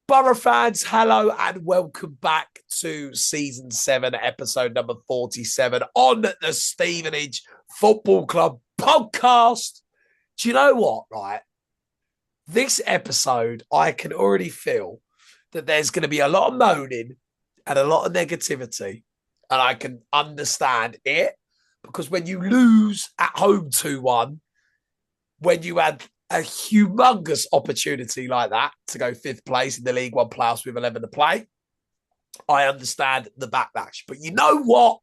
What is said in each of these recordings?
Borough fans, hello and welcome back to season 7, episode number 47 on the Stevenage Football Club podcast. Do you know what, right? This episode, I can already feel that there's going to be a lot of moaning and a lot of negativity. And I can understand it because when you lose at home 2-1, when you had a humongous opportunity like that to go fifth place in the League One playoffs with 11 to play, I understand the backlash. But you know what?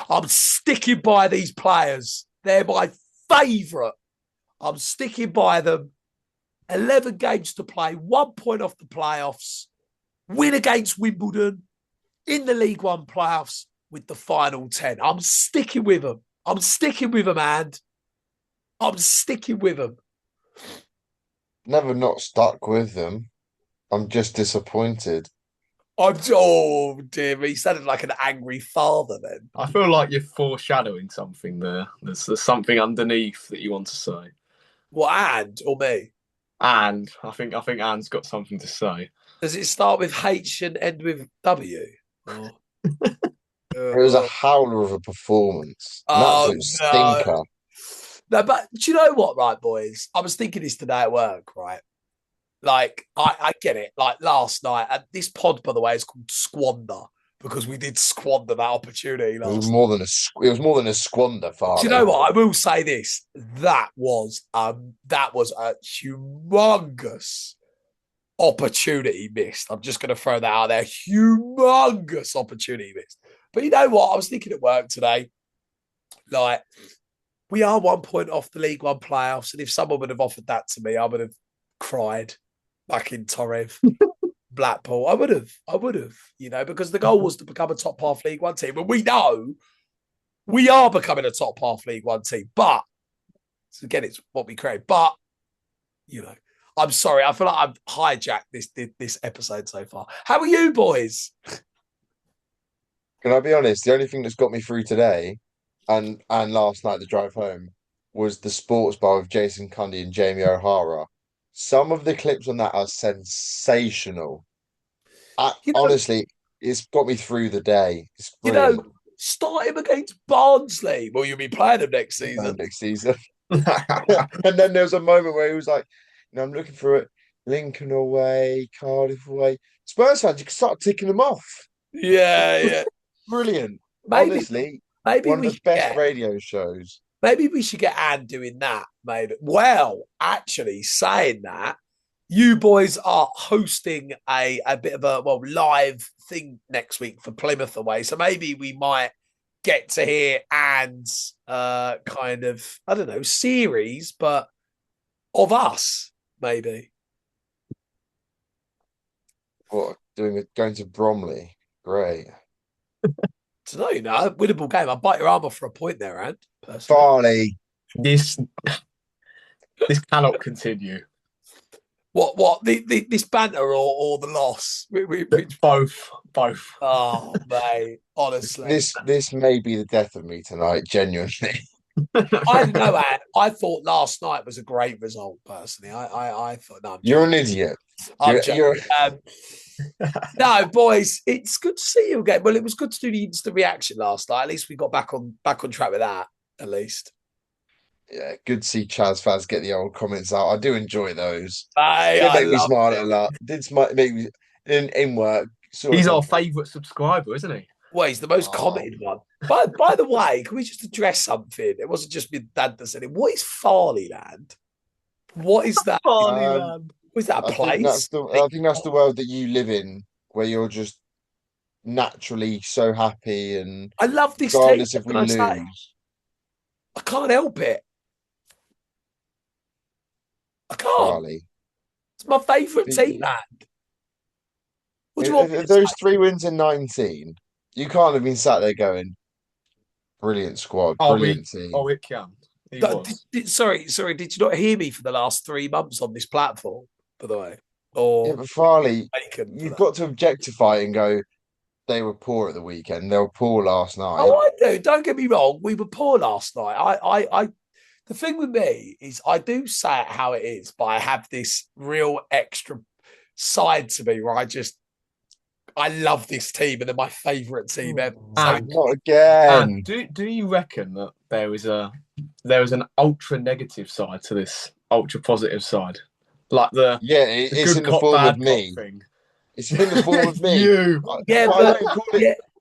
I'm sticking by these players. They're my favourite. I'm sticking by them. 11 games to play, 1 point off the playoffs, win against Wimbledon in the League One playoffs with the final 10. I'm sticking with them. I'm sticking with them, and I'm sticking with them. Never not stuck with them. I'm just disappointed. Oh dear me, he sounded like an angry father then. I feel like you're foreshadowing something there. There's something underneath that you want to say. What, and or me? And I think Anne's got something to say. Does it start with H and end with W? Or... It was a howler of a performance. An absolute stinker. No, but do you know what, right, boys? I was thinking this today at work, right? Like, I get it. Like last night, and this pod, by the way, is called Squander because we did squander that opportunity last night. It was more than a squander, Farley. Do you know what? I will say this. That was a humongous opportunity missed. I'm just going to throw that out there. Humongous opportunity missed. But you know what? I was thinking at work today, like, we are 1 point off the League One playoffs. And if someone would have offered that to me, I would have cried back in Torrev, Blackpool. I would have, because the goal was to become a top half League One team. And we know we are becoming a top half League One team. But, so again, it's what we create. But, I'm sorry. I feel like I've hijacked this episode so far. How are you, boys? Can I be honest? The only thing that's got me through today and last night, the drive home, was the sports bar with Jason Cundy and Jamie O'Hara. Some of the clips on that are sensational. Honestly, it's got me through the day. It's brilliant. Start him against Barnsley. Well, you'll be playing him next season. And then there was a moment where he was like, I'm looking for it. Lincoln away, Cardiff away. Spurs fans, you can start ticking them off. Yeah. Brilliant. Honestly, one of the best radio shows. Maybe we should get Anne doing that, maybe. Well, actually, saying that, you boys are hosting a bit of a live thing next week for Plymouth away. So maybe we might get to hear Anne's kind of, I don't know, series, but of us, maybe. What, going to Bromley? Great. Winnable game. I'd bite your arm off for a point there, Anne. Farley. This cannot continue. What? This banter or the loss? Both. Oh, mate, honestly. This may be the death of me tonight, genuinely. I don't know, Anne. I thought last night was a great result, personally. I thought, no, you're an idiot. No, boys, it's good to see you again. Well, it was good to do the instant reaction last night. At least we got back on track with that, at least. Yeah, good to see Chaz Faz get the old comments out. I do enjoy those. It made me smile a lot. Did make me in work. He's our favourite subscriber, isn't he? Well, he's the most commented one. By the way, can we just address something? It wasn't just me dad that said it. What is Farleyland? What is that? Farleyland. Was that a place? I think that's the world that you live in, where you're just naturally so happy and I love this regardless team. if we lose. I can't help it. I can't. Farley. It's my favourite team, man. What do you want? Those 3 wins in 19, you can't have been sat there going, brilliant squad, brilliant team. Oh, it can. Sorry, did you not hear me for the last 3 months on this platform, by the way? Yeah, but Farley, you've got to objectify and go, they were poor at the weekend. They were poor last night. Oh, I do. Don't get me wrong. We were poor last night. The thing with me is I do say it how it is, but I have this real extra side to me where I love this team and they're my favourite team ever. Not again. And do you reckon that there is an ultra negative side to this ultra positive side? Like it's in the form of me. Thing. It's in the form of me.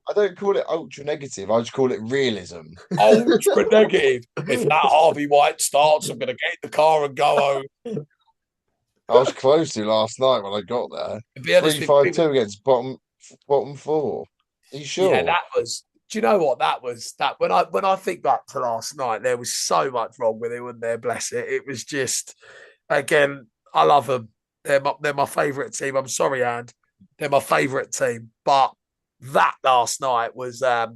I don't call it ultra negative. I just call it realism. Ultra negative. If that Harvey White starts, I'm going to get in the car and go home. I was close to last night when I got there. 3-5-2 against bottom four. Are you sure? Yeah, that was. Do you know what that was? That when I think back to last night, there was so much wrong with it, wasn't there? Bless it. It was just, again, I love them. They're my favourite team. I'm sorry, And. They're my favourite team. But that last night was. I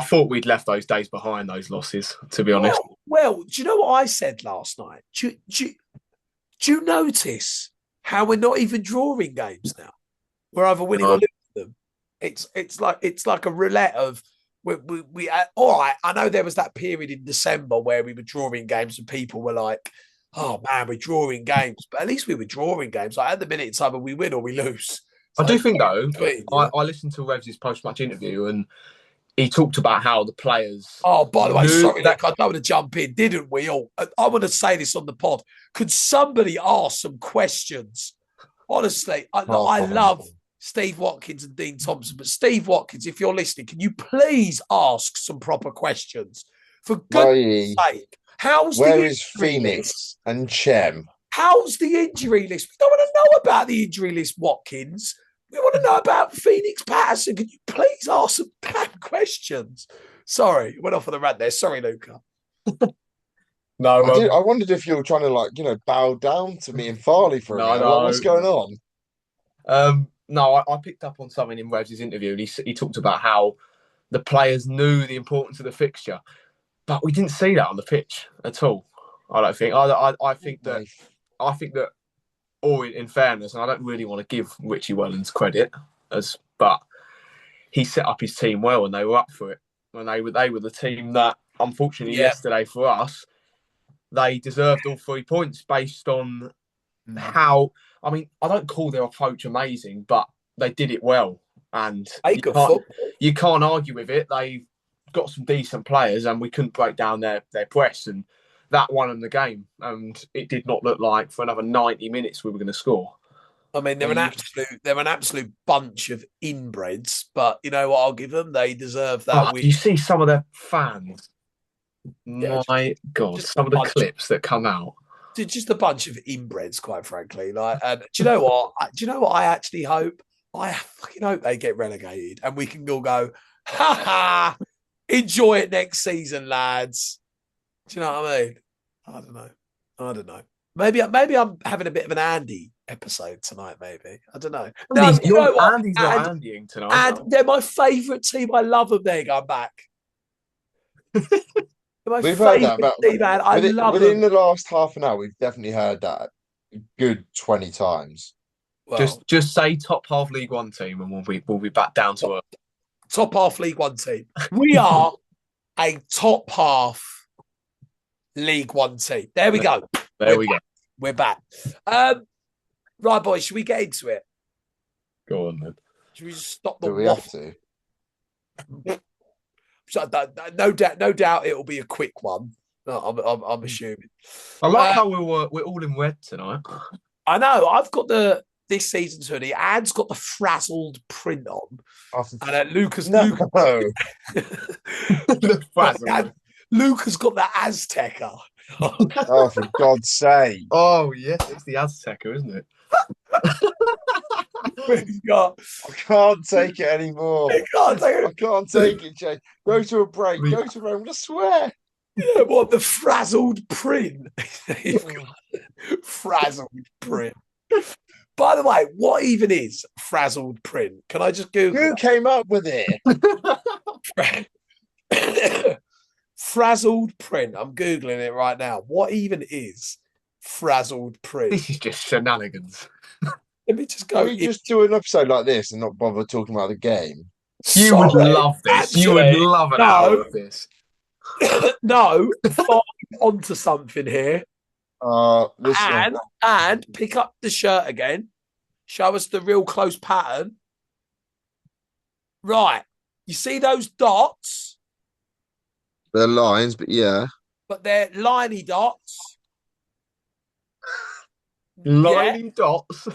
thought we'd left those days behind, those losses, to be honest. Well, do you know what I said last night? Do you notice how we're not even drawing games now? We're either winning or losing them. It's like a roulette of we all right. I know there was that period in December where we were drawing games and people were like, "Oh man, we're drawing games," but at least we were drawing games. Like at the minute, it's either we win or we lose. So I do think though. I listened to Revs' post-match interview and he talked about how the players. Oh, by the way, sorry, Nick, I don't want to jump in, didn't we all? I want to say this on the pod. Could somebody ask some questions? Honestly, I love Steve Watkins and Dean Thompson, but Steve Watkins, if you're listening, can you please ask some proper questions? For goodness sake, where is Phoenix and Chem? How's the injury list? We don't want to know about the injury list, Watkins. We want to know about Phoenix Patterson. Can you please ask some damn questions? Sorry, went off on the rant there. Sorry, Luca. No, I wondered if you were trying to bow down to me and Farley for a minute. No. What's going on? No, I picked up on something in Revs' interview, and he talked about how the players knew the importance of the fixture, but we didn't see that on the pitch at all. I don't think. I think that Orient, in fairness, and I don't really want to give Richie Wellens credit, but he set up his team well, and they were up for it. When they were the team that, unfortunately, yesterday for us, they deserved all 3 points based on how. I mean, I don't call their approach amazing, but they did it well, and you can't argue with it. They've got some decent players, and we couldn't break down their press, and that won them the game. And it did not look like for another 90 minutes we were going to score. I mean, they're an absolute bunch of inbreds, but you know what? I'll give them. They deserve that. You see some of their fans. My God, some of the clips that come out. Just a bunch of inbreds, quite frankly. Like, and do you know what? I actually hope? I fucking hope they get relegated, and we can all go, ha ha! Enjoy it next season, lads. Do you know what I mean? I don't know. Maybe I'm having a bit of an Andy episode tonight. Maybe I don't know. Andy's not Andying tonight. And they're my favourite team. I love them. They're going back. We've heard that about team, man. I love within them. the last half an hour. We've definitely heard that a good 20 times. Well, just say top half League One team, and we'll be back down to earth. Top half League One team. We are a top half League One team. There we go. We're back. Right, boys. Should we get into it? Go on then. Should we just stop the? Do we have to? So, no doubt, it'll be a quick one. I'm assuming. I like how we're all in red tonight. I know. I've got this season's hoodie. Ad's got the frazzled print on, and Luca's the frazzled. Luca's got the Azteca. Oh, for God's sake! Oh yes, it's the Azteca, isn't it? I can't take it anymore. I can't take it, Jay. Go to a break. Go to a break. I swear. Yeah, what the frazzled print? Frazzled print. By the way, what even is frazzled print? Can I just Google? Who came up with it? Frazzled print. I'm Googling it right now. What even is frazzled print? This is just shenanigans. Let me just go. Can we just do an episode like this and not bother talking about the game? You would love this. Actually, you would love an hour of this. No, onto something here. Listen. And pick up the shirt again. Show us the real close pattern. Right. You see those dots? They're lines, but yeah. But they're liney dots. Yeah. Liney dots.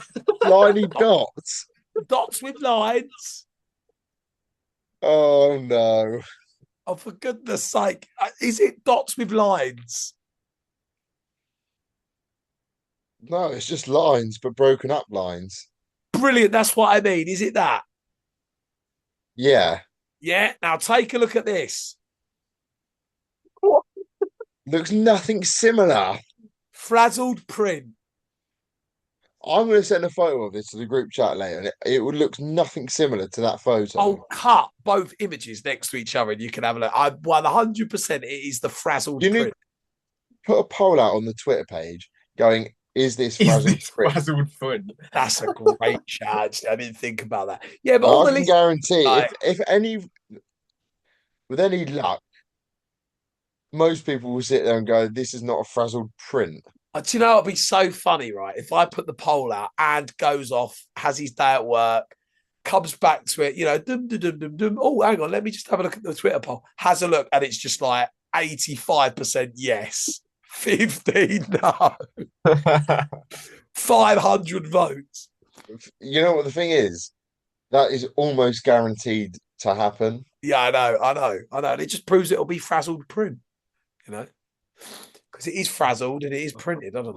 Liney dots. Dots with lines. Oh no. Oh, for goodness sake. Is it dots with lines? No, it's just lines, but broken up lines. Brilliant. That's what I mean. Is it that? Yeah. Yeah. Now take a look at this. Looks nothing similar. Frazzled print. I'm going to send a photo of this to the group chat later, and it would look nothing similar to that photo. I'll cut both images next to each other and you can have a look. I'm 100% it is the frazzled You need print. to put a poll out on the Twitter page going, is this frazzled print? Frazzled print? That's a great shout. I didn't think about that. Yeah, but I can guarantee like, if with any luck, most people will sit there and go, this is not a frazzled print. do you know it'd be so funny, right? If I put the poll out and goes off, has his day at work, comes back to it, dum, dum, dum, dum, dum. Oh, hang on, let me just have a look at the Twitter poll. Has a look, and it's just like 85% yes, 15 no, 500 votes. You know what the thing is? That is almost guaranteed to happen. Yeah, I know. And it just proves it'll be frazzled print, because it is frazzled and it is printed. I don't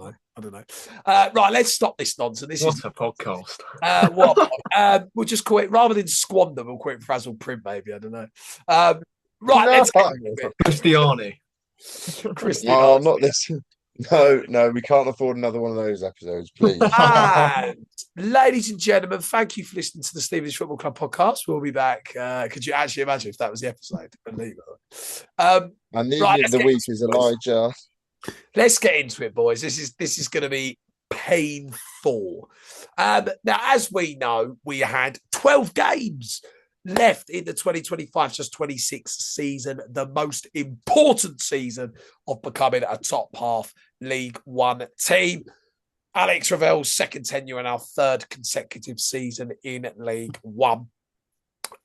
know. Right, let's stop this nonsense. What a podcast. We'll just call it, rather than Squander, we'll call it frazzled print, maybe. I don't know. Right, let's get into it. Christiani. Oh, not this. No, we can't afford another one of those episodes, please. And ladies and gentlemen, thank you for listening to the Stevenage Football Club podcast. We'll be back. Could you actually imagine if that was the episode? Believe it. And the week is Elijah. Let's get into it, boys. This is going to be painful. Now, as we know, we had 12 games left in the 2025-26 season, the most important season of becoming a top half League One team. Alex Ravel's second tenure and our third consecutive season in League One.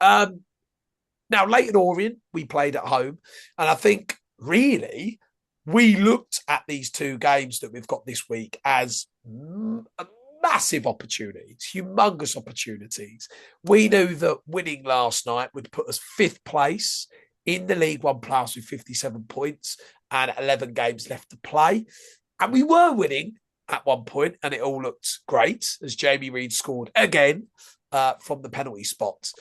Now, late at Orient, we played at home, and I think really we looked at these two games that we've got this week as massive opportunities, humongous opportunities. We knew that winning last night would put us fifth place in the League One Plus with 57 points and 11 games left to play. And we were winning at one point, and it all looked great as Jamie Reid scored again from the penalty spot.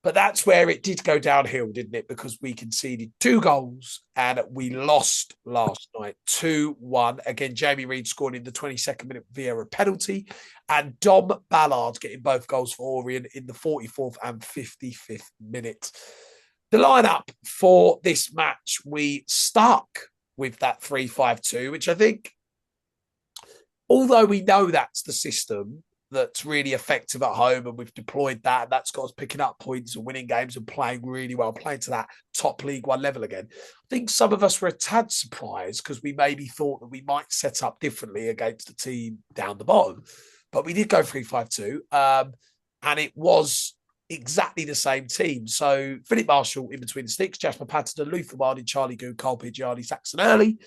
But that's where it did go downhill, didn't it? Because we conceded 2 goals and we lost last night 2-1. Again, Jamie Reid scored in the 22nd minute via a penalty, and Dom Ballard getting both goals for Orient in the 44th and 55th minute. The lineup for this match, we stuck with that 3-5-2, which I think, although we know that's the system that's really effective at home, and we've deployed that, and that's got us picking up points and winning games and playing really well, playing to that top League One level again. I think some of us were a tad surprised because we maybe thought that we might set up differently against the team down the bottom. But we did go 3-5-2, and it was exactly the same team. So Philip Marshall in between the sticks, Jasper Patterson, Luther Wilding, Charlie Goode, Cole Pidgeardi, Saxon Early,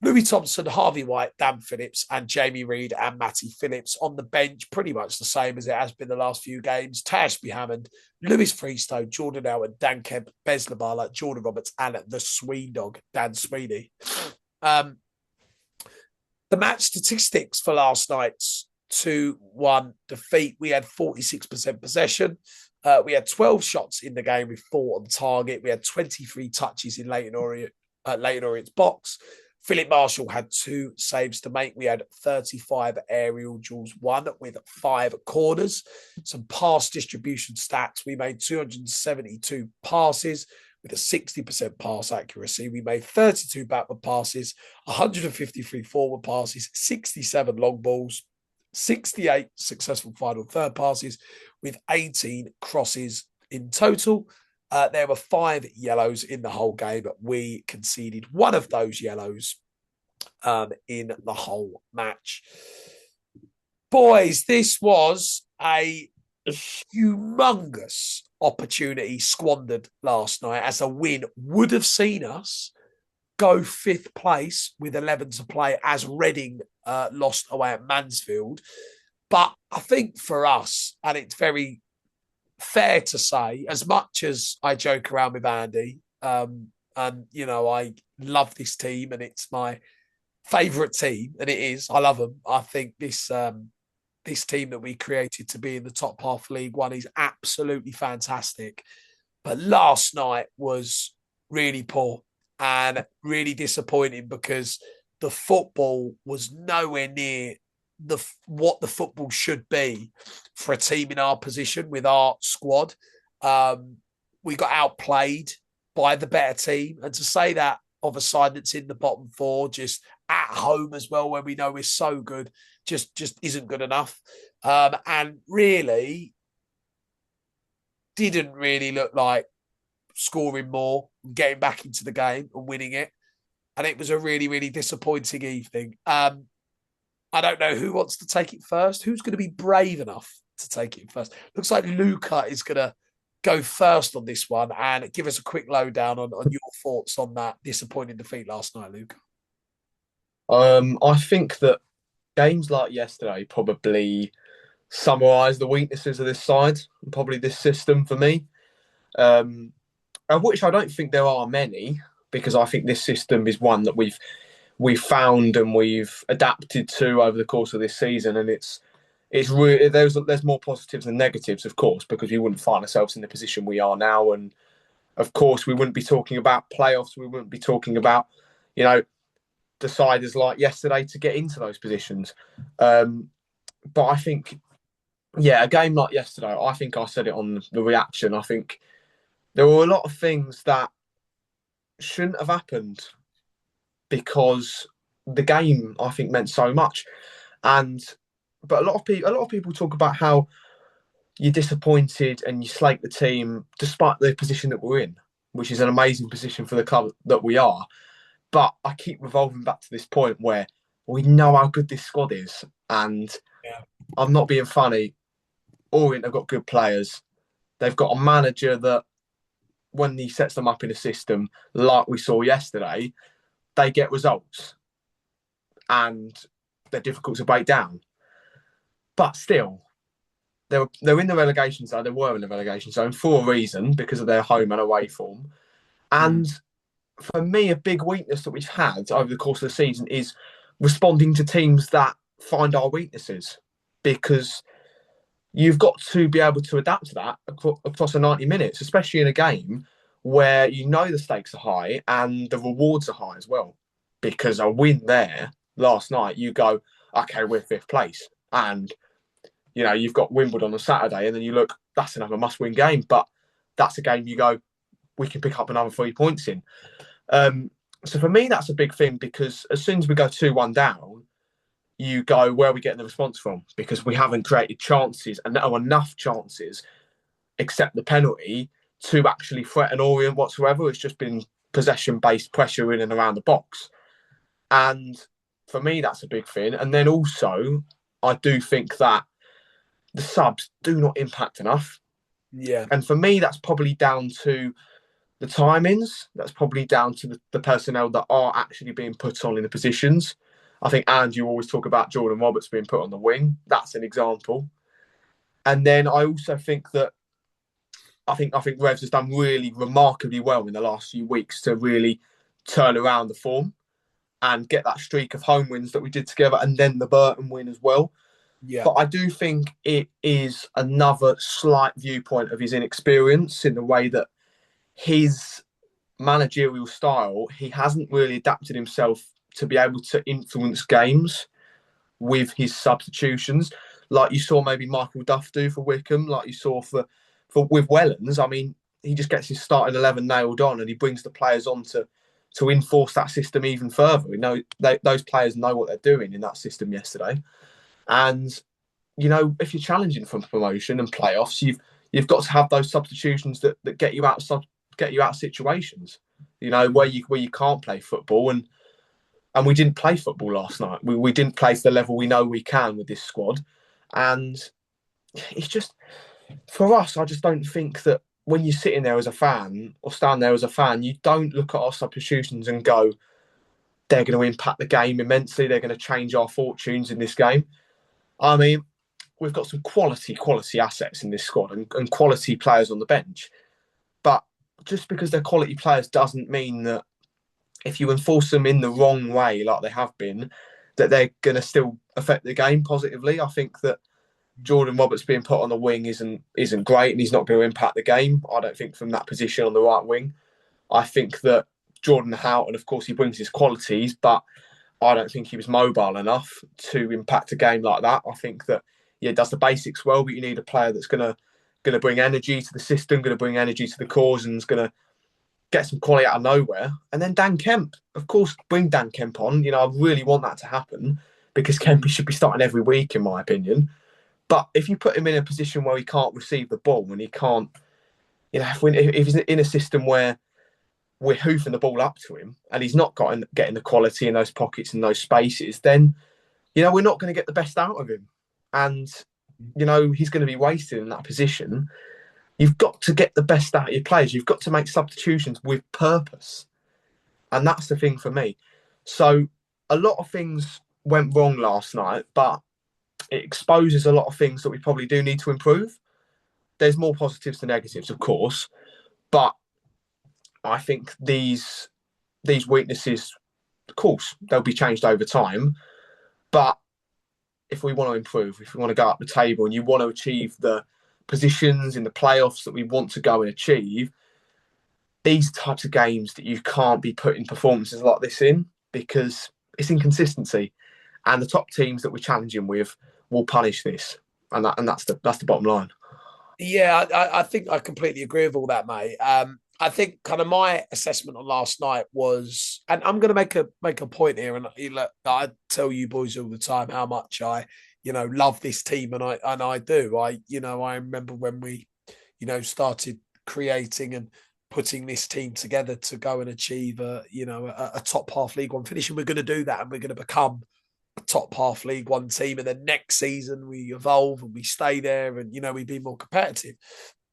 Louis Thompson, Harvey White, Dan Phillips, and Jamie Reid and Matty Phillips. On the bench, pretty much the same as it has been the last few games. Tashby Hammond, Lewis Freestone, Jordan Elwood, Dan Kemp, Bez Labala, Jordan Roberts, and the Swede dog, Dan Sweeney. The match statistics for last night's 2-1 defeat, we had 46% possession. We had 12 shots in the game with 4 on target. We had 23 touches in Leighton Orient's box. Philip Marshall had 2 saves to make. We had 35 aerial duels, 1 with 5 corners. Some pass distribution stats. We made 272 passes with a 60% pass accuracy. We made 32 backward passes, 153 forward passes, 67 long balls, 68 successful final third passes with 18 crosses in total. There were 5 yellows in the whole game. We conceded 1 of those yellows in the whole match. Boys, this was a humongous opportunity squandered last night, as a win would have seen us go fifth place with 11 to play, as Reading lost away at Mansfield. But I think for us, and it's very fair to say, as much as I joke around with Andy, and, you know, I love this team and it's my favourite team, and it is, I love them. I think this this team that we created to be in the top half of League One is absolutely fantastic. But last night was really poor and really disappointing, because the football was nowhere near what the football should be for a team in our position with our squad. We got outplayed by the better team. And to say that of a side that's in the bottom four, just at home as well, when we know we're so good, just isn't good enough. And really didn't really look like scoring more, getting back into the game and winning it. And it was a really, really disappointing evening. I don't know who wants to take it first. Who's going to be brave enough to take it first? Looks like Luca is going to go first on this one and give us a quick lowdown on your thoughts on that disappointing defeat last night, Luca. I think that games like yesterday probably summarise the weaknesses of this side and probably this system for me, of which I don't think there are many, because I think this system is one that we've found and we've adapted to over the course of this season, and it's really, there's more positives than negatives, of course, because we wouldn't find ourselves in the position we are now, and of course we wouldn't be talking about playoffs, we wouldn't be talking about, you know, deciders like yesterday to get into those positions. But I think, yeah, a game like yesterday, I think I said it on the reaction, I think there were a lot of things that shouldn't have happened, because the game, I think, meant so much. But a lot of people talk about how you're disappointed and you slate the team despite the position that we're in, which is an amazing position for the club that we are. But I keep revolving back to this point where we know how good this squad is. And I'm not being funny. Orient have got good players. They've got a manager that, when he sets them up in a system like we saw yesterday, they get results. And they're difficult to break down. But still, they're in the relegation zone. They were in the relegation zone for a reason, because of their home and away form. And for me, a big weakness that we've had over the course of the season is responding to teams that find our weaknesses, because you've got to be able to adapt to that across the 90 minutes, especially in a game where you know the stakes are high and the rewards are high as well. Because a win there last night, you go, okay, we're fifth place. And, you know, you've got Wimbledon on Saturday, and then you look, that's another must-win game. But that's a game you go, we can pick up another 3 points in. So for me, that's a big thing, because as soon as we go 2-1 down, you go, where are we getting the response from? Because we haven't created chances, and enough chances, except the penalty, to actually threaten Orient whatsoever. It's just been possession-based pressure in and around the box. And for me, that's a big thing. And then also, I do think that the subs do not impact enough. Yeah. And for me, that's probably down to the timings. That's probably down to the personnel that are actually being put on in the positions. I think, and you always talk about Jordan Roberts being put on the wing. That's an example. And then I also think that I think Revs has done really remarkably well in the last few weeks to really turn around the form and get that streak of home wins that we did together, and then the Burton win as well. Yeah. But I do think it is another slight viewpoint of his inexperience in the way that his managerial style, he hasn't really adapted himself to be able to influence games with his substitutions, like you saw maybe Michael Duff do for Wickham, like you saw for with Wellens. I mean, he just gets his starting 11 nailed on, and he brings the players on to enforce that system even further. You know, those players know what they're doing in that system yesterday. And, you know, if you're challenging for promotion and playoffs, you've got to have those substitutions that get you out of situations, you know, where you can't play football. And we didn't play football last night. We didn't play to the level we know we can with this squad. And it's just, for us, I just don't think that when you're sitting there as a fan or stand there as a fan, you don't look at our substitutions and go, they're going to impact the game immensely. They're going to change our fortunes in this game. I mean, we've got some quality assets in this squad and quality players on the bench. But just because they're quality players doesn't mean that if you enforce them in the wrong way, like they have been, that they're going to still affect the game positively. I think that Jordan Roberts being put on the wing isn't great, and he's not going to impact the game. I don't think from that position on the right wing. I think that Jordan Houghton, of course, he brings his qualities, but I don't think he was mobile enough to impact a game like that. I think that does the basics well, but you need a player that's going to bring energy to the system, going to bring energy to the cause, and is going to get some quality out of nowhere. And then Dan Kemp, of course, bring Dan Kemp on. I really want that to happen because Kemp should be starting every week, in my opinion. But if you put him in a position where he can't receive the ball and he can't, if he's in a system where we're hoofing the ball up to him and he's not getting the quality in those pockets and those spaces, then, we're not going to get the best out of him. And, he's going to be wasted in that position. You've got to get the best out of your players. You've got to make substitutions with purpose. And that's the thing for me. So a lot of things went wrong last night, but it exposes a lot of things that we probably do need to improve. There's more positives than negatives, of course, but I think these weaknesses, of course, they'll be changed over time. But if we want to improve, if we want to go up the table and you want to achieve the positions in the playoffs that we want to go and achieve, these types of games that you can't be putting performances like this in because it's inconsistency. And the top teams that we're challenging with will punish this. And that's the bottom line. Yeah, I think I completely agree with all that, mate. I think kind of my assessment on last night was, and I'm going to make a point here, and I tell you boys all the time how much I, love this team, and I do. I remember when we, started creating and putting this team together to go and achieve a top half League One finish, and we're going to do that, and we're going to become a top half League One team, and then next season we evolve and we stay there, and we be more competitive.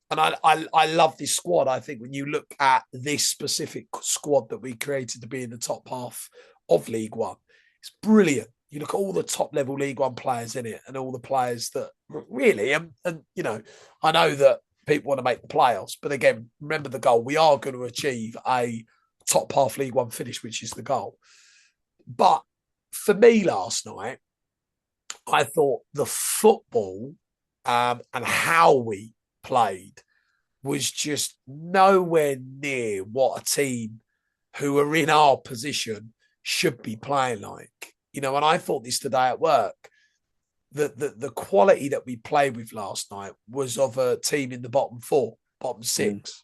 And I love this squad. I think when you look at this specific squad that we created to be in the top half of League One, it's brilliant. You look at all the top level League One players in it and all the players that really, and I know that people want to make the playoffs, but again, remember the goal. We are going to achieve a top half League One finish, which is the goal. But for me last night, I thought the football and how we played was just nowhere near what a team who are in our position should be playing like. And I thought this today at work, that the quality that we played with last night was of a team in the bottom four, bottom six.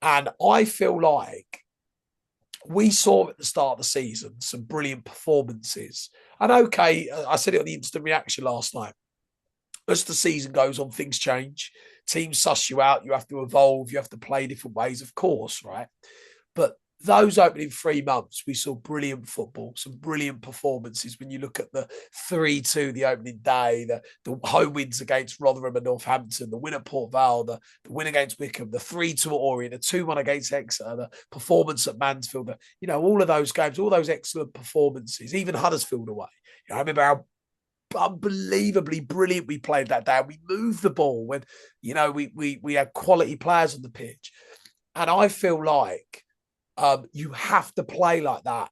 And I feel like we saw at the start of the season some brilliant performances. And okay, I said it on the instant reaction last night. As the season goes on, things change. Teams suss you out. You have to evolve. You have to play different ways, of course, right? But those opening 3 months, we saw brilliant football, some brilliant performances. When you look at the 3-2 the opening day, the home wins against Rotherham and Northampton, the win at Port Vale, the win against Wickham, the 3-2 at Orient, the 2-1 against Exeter, the performance at Mansfield, all of those games, all those excellent performances, even Huddersfield away. I remember how unbelievably brilliant we played that day. We moved the ball when, we had quality players on the pitch. And I feel like you have to play like that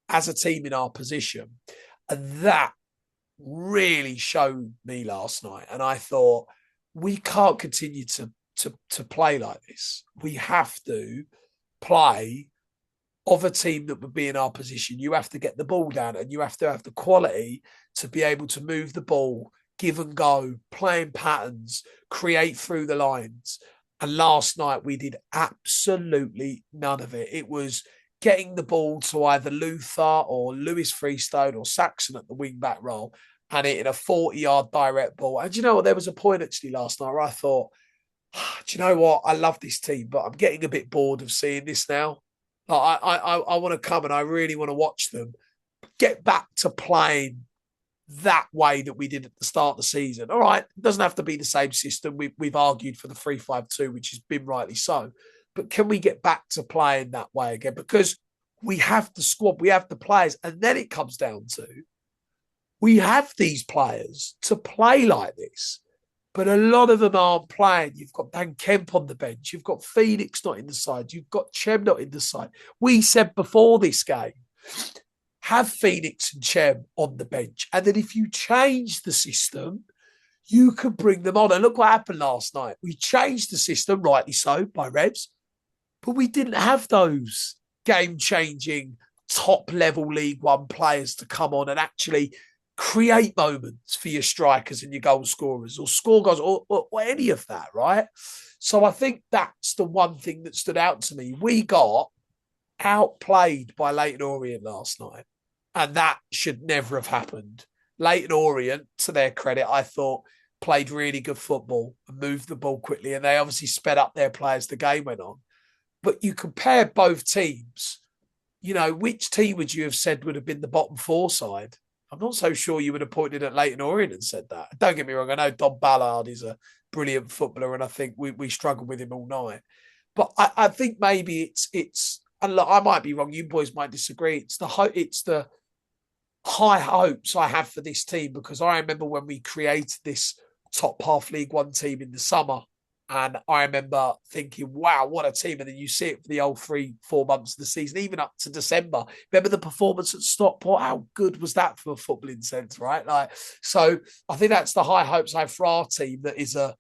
as a team in our position. And that really showed me last night. And I thought, we can't continue to play like this. We have to play of a team that would be in our position. You have to get the ball down and you have to have the quality to be able to move the ball, give and go, playing patterns, create through the lines. And last night we did absolutely none of it. It was getting the ball to either Luther or Lewis Freestone or Saxon at the wing-back role and it in a 40-yard direct ball. And there was a point actually last night where I thought, do you know what? I love this team, but I'm getting a bit bored of seeing this now. I want to come and I really want to watch them get back to playing that way that we did at the start of the season. All right, it doesn't have to be the same system. We've argued for the 3-5-2, which has been rightly so. But can we get back to playing that way again? Because we have the squad, we have the players, and then it comes down to we have these players to play like this, but a lot of them aren't playing. You've got Dan Kemp on the bench. You've got Phoenix not in the side. You've got Chem not in the side. We said before this game, have Phoenix and Chem on the bench. And then if you change the system, you can bring them on. And look what happened last night. We changed the system, rightly so, by Revs, but we didn't have those game-changing, top-level League One players to come on and actually create moments for your strikers and your goal scorers or score goals or any of that, right? So I think that's the one thing that stood out to me. We got outplayed by Leyton Orient last night, and that should never have happened. Leyton Orient, to their credit, I thought played really good football and moved the ball quickly, and they obviously sped up their play as the game went on. But you compare both teams, which team would you have said would have been the bottom four side? I'm not so sure you would have pointed at Leyton Orient and said that. Don't get me wrong. I know Don Ballard is a brilliant footballer, and I think we struggled with him all night. But I think maybe it's. And look, I might be wrong. You boys might disagree. It's the high hopes I have for this team, because I remember when we created this top half League One team in the summer, and I remember thinking, wow, what a team. And then you see it for the old 3-4 months of the season, even up to December. Remember the performance at Stockport? How good was that from a footballing sense, right? So I think that's the high hopes I have for our team that is a,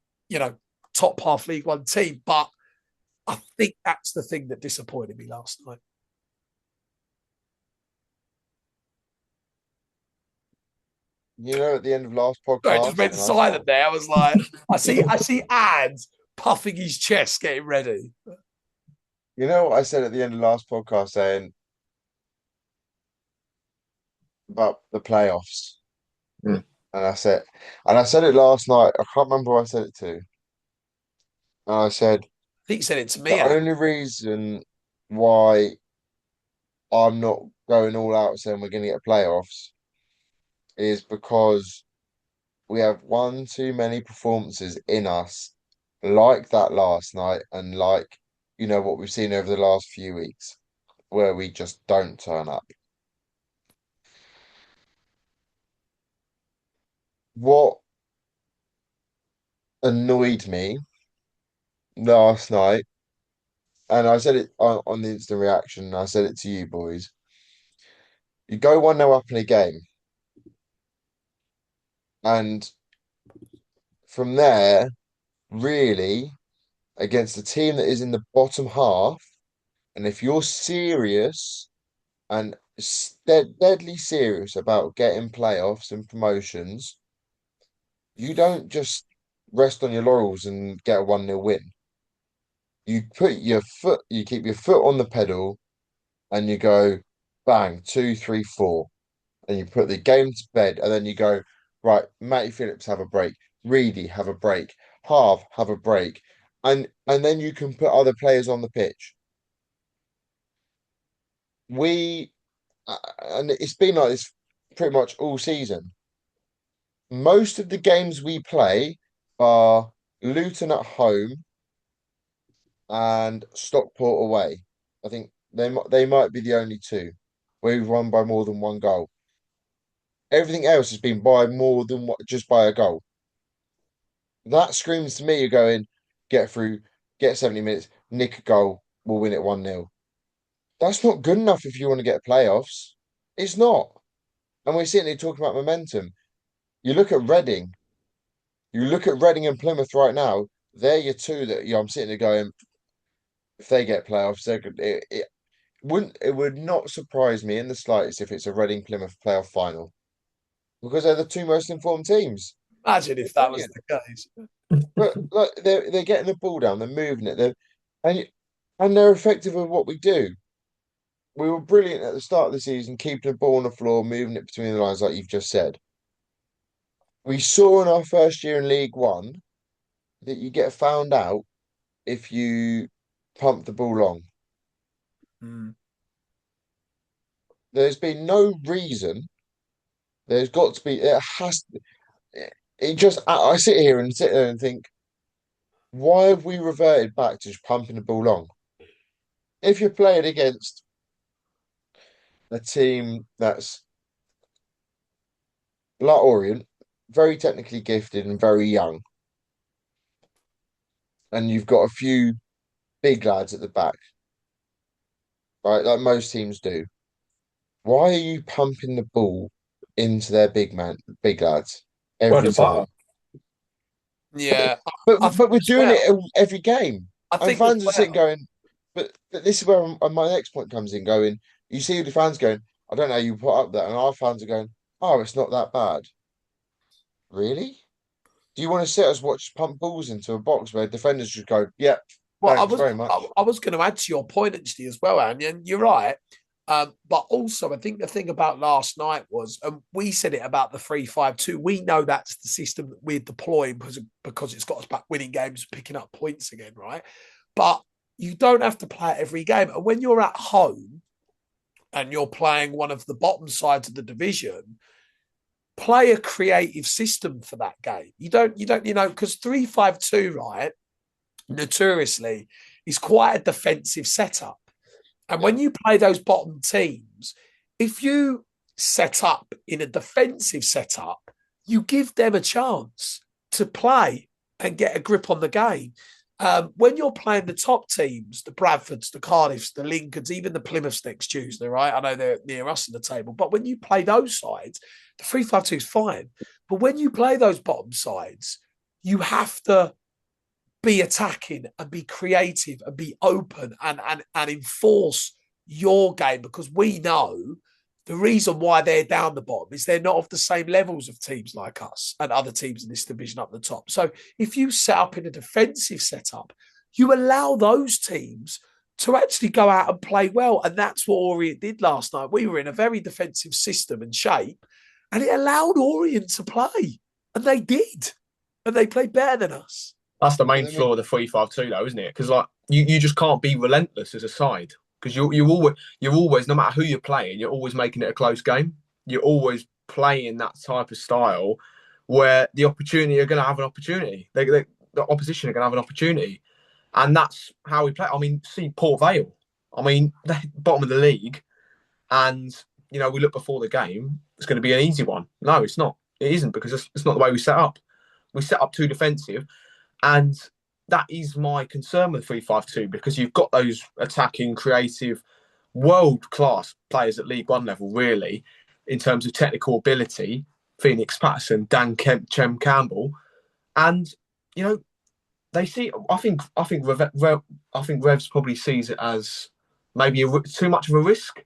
top half League One team. But I think that's the thing that disappointed me last night. At the end of last podcast, I just went silent there. I was like, I see ads puffing his chest, getting ready. You know what I said at the end of last podcast, saying about the playoffs, and I said it last night. I can't remember who I said it to. And I said, I think you said it to me. The only reason why I'm not going all out saying we're going to get playoffs is because we have one too many performances in us like that last night, and like what we've seen over the last few weeks, where we just don't turn up. What annoyed me last night, and I said it on the instant reaction, and I said it to you boys. You go 1-0 up in a game, and from there, really, against a team that is in the bottom half, and if you're serious and deadly serious about getting playoffs and promotions, you don't just rest on your laurels and get a 1-0 win. You keep your foot on the pedal, and you go bang, 2, 3, 4, and you put the game to bed, and then you go, right, Matty Phillips have a break, Reedy have a break, Harv have a break, and then you can put other players on the pitch. And it's been like this pretty much all season. Most of the games we play are Luton at home and Stockport away. I think they might be the only two where we've won by more than one goal. Everything else has been by more than just by a goal. That screams to me, you're going, get through, get 70 minutes, nick a goal, we'll win it 1-0. That's not good enough if you want to get playoffs. It's not. And we're sitting here talking about momentum. You look at Reading. You look at Reading and Plymouth right now. They're your two that I'm sitting there going, if they get playoffs, it would not surprise me in the slightest if it's a Reading Plymouth playoff final, because they're the two most informed teams. Imagine if that was the case. But look, they're getting the ball down, they're moving it, and they're effective at what we do. We were brilliant at the start of the season, keeping the ball on the floor, moving it between the lines, like you've just said. We saw in our first year in League One that you get found out if you pump the ball long. There's been no reason There's got to be. It has. It just. I sit there and think, why have we reverted back to just pumping the ball long? If you're playing against a team that's like Orient, very technically gifted and very young, and you've got a few big lads at the back, right? Like most teams do. Why are you pumping the ball into their big lads Bread every and butter. time? Yeah, I But think we're as doing well. it every game, I and think as fans are sitting well. going. But this is where my next point comes in. Going, you see the fans going, I don't know, you put up that, and our fans are going, oh, it's not that bad. Really? Do you want to sit us watch pump balls into a box where defenders just go, yep, Well, thanks very much. I was going to add to your point actually as well, Andy, and you're right. But also, I think the thing about last night was, and we said it about the 3-5-2. We know that's the system that we're deploying because it's got us back winning games, picking up points again, right? But you don't have to play it every game. And when you're at home and you're playing one of the bottom sides of the division, play a creative system for that game. Because 3-5-2, right? Notoriously is quite a defensive setup. And Yeah. when you play those bottom teams, if you set up in a defensive setup, you give them a chance to play and get a grip on the game. When you're playing the top teams, the Bradfords, the Cardiffs, the Lincolns, even the Plymouths next Tuesday, right? I know they're near us in the table, but when you play those sides, the 3-5-2 is fine. But when you play those bottom sides, you have to be attacking and be creative and be open and enforce your game, because we know the reason why they're down the bottom is they're not of the same levels of teams like us and other teams in this division up the top. So if you set up in a defensive setup, you allow those teams to actually go out and play well. And that's what Orient did last night. We were in a very defensive system and shape, and it allowed Orient to play. And they did. And they played better than us. That's the But main then we, flaw of the 3-5-2, though, isn't it? Because like you just can't be relentless as a side. Because you're always, no matter who you're playing, you're always making it a close game. You're always playing that type of style where the opportunity are going to have an opportunity. The opposition are going to have an opportunity, and that's how we play. I mean, see Port Vale. I mean, they're bottom of the league, and we look before the game. It's going to be an easy one. No, it's not. It isn't, because it's not the way we set up. We set up too defensive. And that is my concern with 3-5-2, because you've got those attacking, creative, world-class players at League One level, really, in terms of technical ability. Phoenix Patterson, Dan Kemp, Chem Campbell. And, they see, I think Revs probably sees it as maybe too much of a risk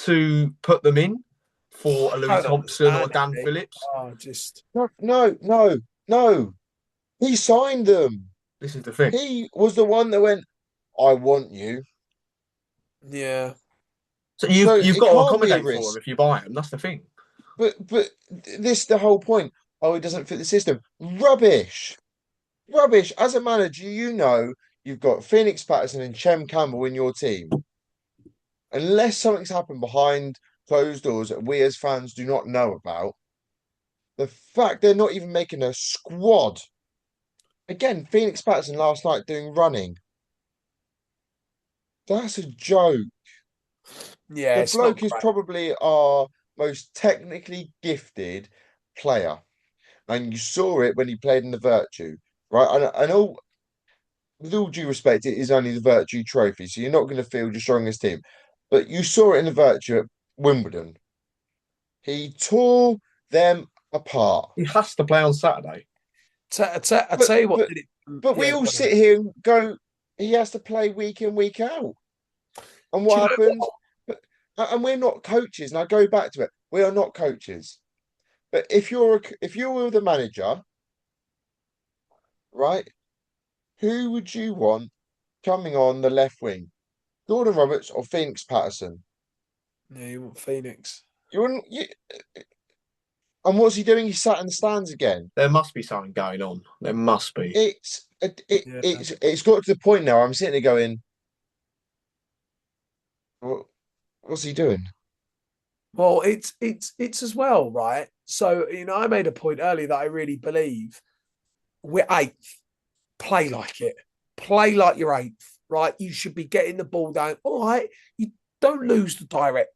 to put them in for a Louis I don't Thompson or understand Dan it. Phillips. Oh, just no. He signed them. This is the thing. He was the one that went, I want you. yeah. So So you've it got to can't be a accommodate for risk. them if you buy them. That's the thing. But this is the whole point. Oh, it doesn't fit the system. Rubbish. Rubbish. As a manager, you've got Phoenix Patterson and Chem Campbell in your team. Unless something's happened behind closed doors that we as fans do not know about, the fact they're not even making a squad. Again, Phoenix Patterson last night doing running. That's a joke. Yeah, The it's not bloke is great. probably our most technically gifted player. And you saw it when he played in the Virtue, right? And with all due respect, it is only the Virtue Trophy, so you're not going to field your strongest team. But you saw it in the Virtue at Wimbledon. He tore them apart. He has to play on Saturday. I But tell you what but did it. but we Yeah, all go on. sit here and go, he has to play week in, week out. And Do what you know happens? what? But, and we're not coaches. And I go back to it. We are not coaches. But if you were the manager, right? Who would you want coming on the left wing? Gordon Roberts or Phoenix Patterson? Yeah, you want Phoenix. You wouldn't. And what's he doing? He sat in the stands again. There must be something going on. There must be. Yeah, It's got to the point now. I'm sitting there going, what's he doing? Well, it's as well, right? So, I made a point earlier that I really believe we're eighth. Play like it. Play like you're eighth, right? You should be getting the ball down. All right. You don't lose the direct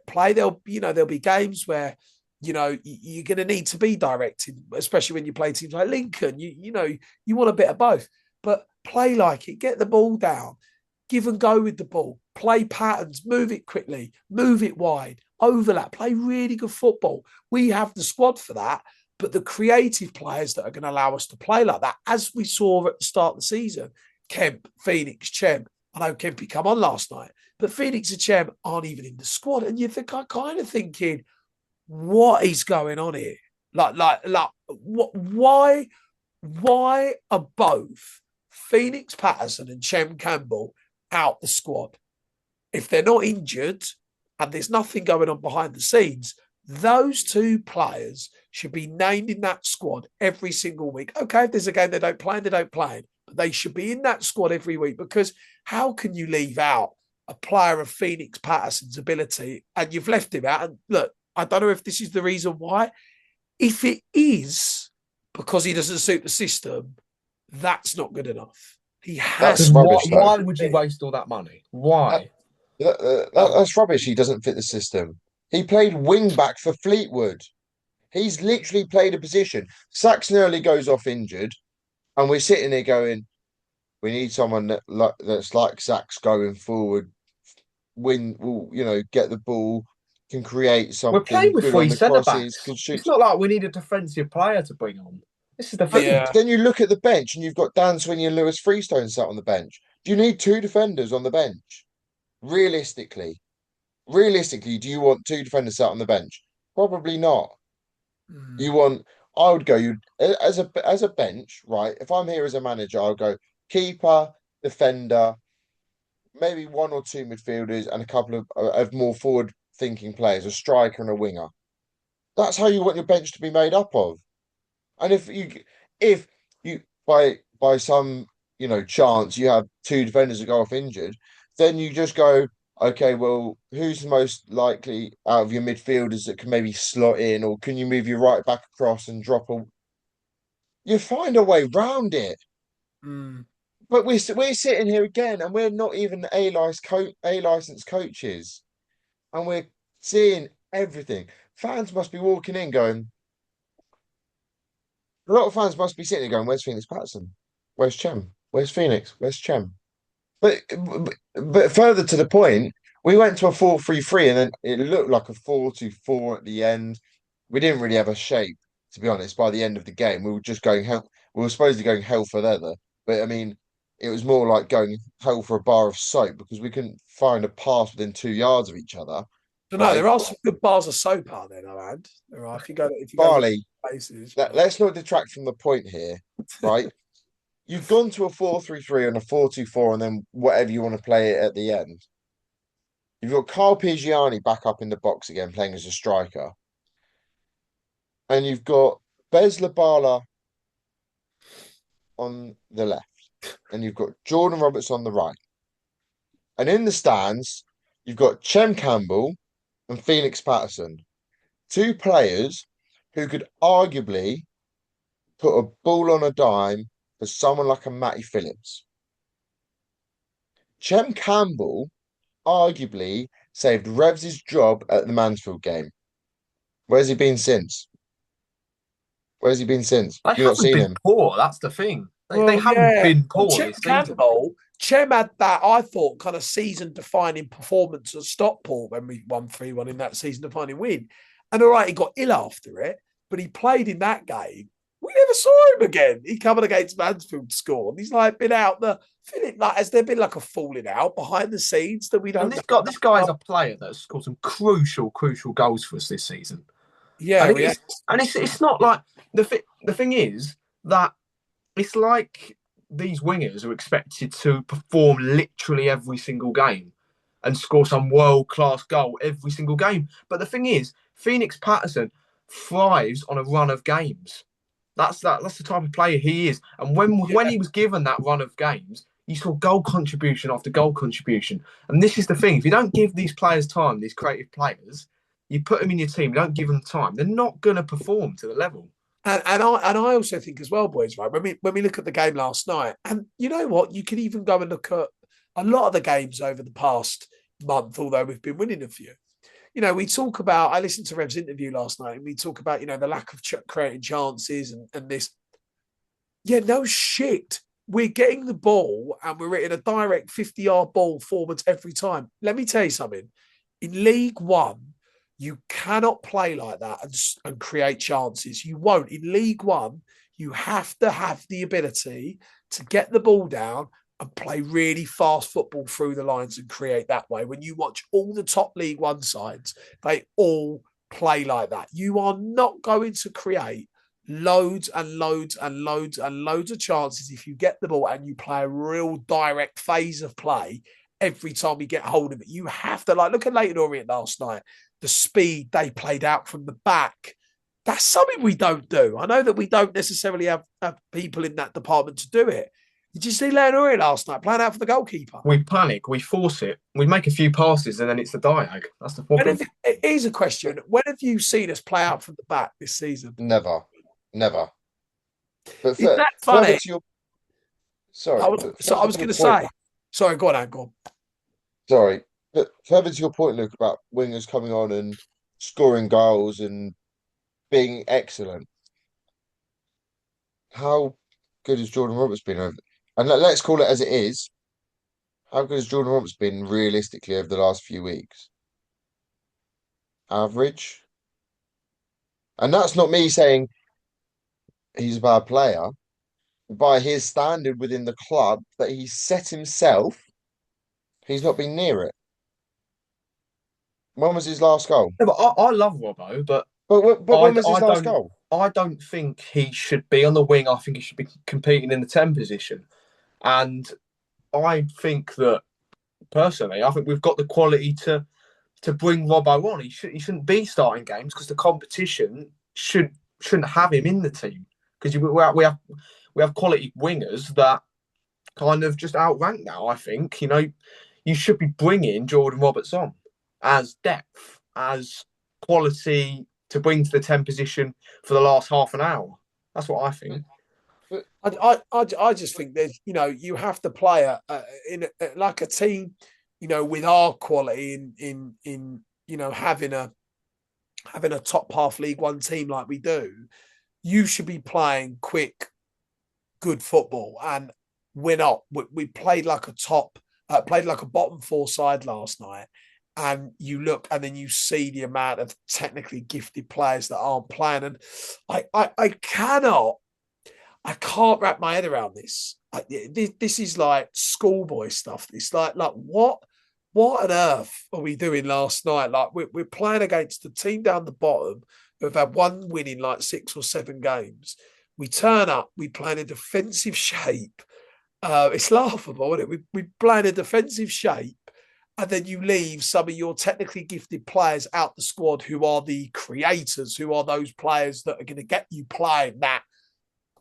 play. There'll be games where, you're going to need to be directed, especially when you play teams like Lincoln. You want a bit of both, but play like it. Get the ball down. Give and go with the ball. Play patterns. Move it quickly. Move it wide. Overlap. Play really good football. We have the squad for that. But the creative players that are going to allow us to play like that, as we saw at the start of the season, Kemp, Phoenix, Chem. I know Kempy come on last night, but Phoenix and Chem aren't even in the squad. And you think, I'm kind of thinking, what is going on here? Why are both Phoenix Patterson and Chem Campbell out the squad? If they're not injured and there's nothing going on behind the scenes, those two players should be named in that squad every single week. Okay, if there's a game they don't play, they don't play. But they should be in that squad every week, because how can you leave out a player of Phoenix Patterson's ability and you've left him out? And look, I don't know if this is the reason why. If it is because he doesn't suit the system, that's not good enough. He has. Why would you waste all that money? Why? That's rubbish. He doesn't fit the system. He played wing back for Fleetwood. He's literally played a position. Saxon early goes off injured, and we're sitting there going, we need someone that's like Sax going forward, get the ball, can create something. We're playing with three centre-backs. Shoot. It's not like we need a defensive player to bring on. This is the thing. Yeah. Then you look at the bench and you've got Dan Sweeney and Lewis Freestone sat on the bench. Do you need two defenders on the bench? Realistically, do you want two defenders sat on the bench? Probably not. I would go as a bench, right? If I'm here as a manager, I'll go keeper, defender, maybe one or two midfielders, and a couple of more forward-thinking players, a striker and a winger. That's how you want your bench to be made up of. And if you by some chance you have two defenders that go off injured, then you just go, okay, well, who's the most likely out of your midfielders that can maybe slot in, or can you move your right back across and drop a? You find a way round it. But we're sitting here again, and we're not even A-licensed coaches, and we're seeing everything. Fans must be walking in going. A lot of fans must be sitting there going, "Where's Phoenix Patterson? Where's Chem? Where's Phoenix? Where's Chem?" But further to the point, we went to a 4-3-3, and then it looked like a 4-2-4 at the end. We didn't really have a shape, to be honest. By the end of the game, we were just going hell. We were supposedly going hell for leather, but I mean, it was more like going hell for a bar of soap, because we couldn't find a pass within 2 yards of each other. No, there are some good bars of soap out there, though, and there are. If you go Barley, places, let's not detract from the point here, right? You've gone to a 4-3-3 and a 4-2-4, and then whatever you want to play it at the end. You've got Carl Pigiani back up in the box again, playing as a striker. And you've got Bez Labala on the left. And you've got Jordan Roberts on the right. And in the stands, you've got Chem Campbell and Phoenix Patterson. Two players who could arguably put a ball on a dime for someone like a Matty Phillips. Chem Campbell arguably saved Revs' job at the Mansfield game. Where's he been since? You've not seen him. Poor. That's the thing. They haven't been poor. Chem Campbell, Chem had that, I thought, kind of season-defining performance at Stockport when we won 3-1 in that season-defining win. And all right, he got ill after it, but he played in that game. We never saw him again. He coming against Mansfield scored. He's been out the feeling has there been a falling out behind the scenes that we don't? And this guy is a player that's scored some crucial goals for us this season. Yeah, and it's not like the thing is that it's like these wingers are expected to perform literally every single game and score some world-class goal every single game. But the thing is, Phoenix Patterson thrives on a run of games. That's the type of player he is. And when he was given that run of games, you saw goal contribution after goal contribution. And this is the thing. If you don't give these players time, these creative players, you put them in your team, you don't give them time, they're not going to perform to the level. And I also think as well, boys, right? When we look at the game last night, and you know what, you can even go and look at a lot of the games over the past month, although we've been winning a few. You know, we talk about. I listened to Rev's interview last night, and we talk about the lack of creating chances and this. Yeah, no shit. We're getting the ball and we're hitting a direct 50-yard ball forwards every time. Let me tell you something. In League One, you cannot play like that and create chances. You won't. In League One, you have to have the ability to get the ball down and play really fast football through the lines and create that way. When you watch all the top League One sides, they all play like that. You are not going to create loads and loads and loads and loads of chances if you get the ball and you play a real direct phase of play every time you get hold of it. You have to, like, look at Leyton Orient last night. The speed they played out from the back. That's something we don't do. I know that we don't necessarily have people in that department to do it. Did you see Leyton Orient last night playing out for the goalkeeper? We panic, we force it, we make a few passes, and then it's the diag. That's the problem. Here's a question. When have you seen us play out from the back this season? Never. But Is that funny? Sorry. I was going to say. Sorry, go on, go on. Sorry. But further to your point, Luke, about wingers coming on and scoring goals and being excellent. How good has Jordan Roberts been over? And let's call it as it is. How good has Jordan Roberts been realistically over the last few weeks? Average. And that's not me saying he's a bad player. By his standard within the club that he set himself, he's not been near it. When was his last goal? Yeah, but I love Robbo, but when was his last goal? I don't think he should be on the wing. I think he should be competing in the 10 position. And I think that, personally, I think we've got the quality to bring Robbo on. He shouldn't be starting games because the competition shouldn't have him in the team. Because we have quality wingers that kind of just outrank now, I think. You should be bringing Jordan Roberts on as depth, as quality to bring to the 10 position for the last half an hour. That's what I think. I just think there's, you have to play like a team, with our quality in having a top half League One team like we do. You should be playing quick, good football, and we're not. We played like a bottom four side last night, and you look and then you see the amount of technically gifted players that aren't playing, and I can't wrap my head around this. This is like schoolboy stuff. It's like what on earth are we doing last night? Like we're playing against the team down the bottom who've had one win in like 6 or 7 games. We turn up, we play in a defensive shape. It's laughable, isn't it? We play in a defensive shape, and then you leave some of your technically gifted players out the squad who are the creators, who are those players that are going to get you playing that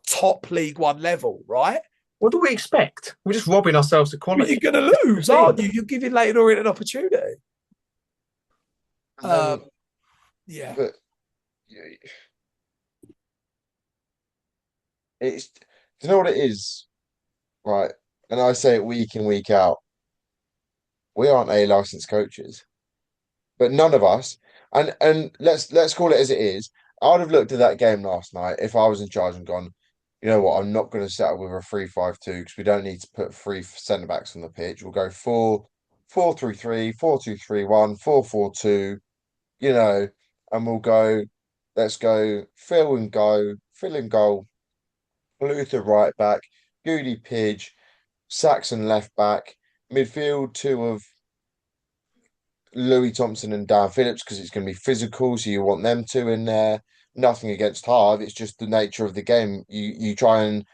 top League One level, right? What do we expect? We're just robbing ourselves of quality. You're going to lose, aren't you? You're giving Leyton Orient an opportunity. Yeah. But it's, do you know what it is? Right. And I say it week in, week out. We aren't A licensed coaches. But none of us, and let's call it as it is. I'd have looked at that game last night if I was in charge and gone, you know what, I'm not going to settle with a 3-5-2 because we don't need to put 3 centre backs on the pitch. We'll go 4-4-3-3, 4-2-3-1, 4-4-2, and we'll go, let's go Phil in goal, Luther right back, Goody Pidge, Saxon left back, midfield 2 of Louis Thompson and Dan Phillips because it's going to be physical, so you want them 2 in there. Nothing against Harv, it's just the nature of the game. You try and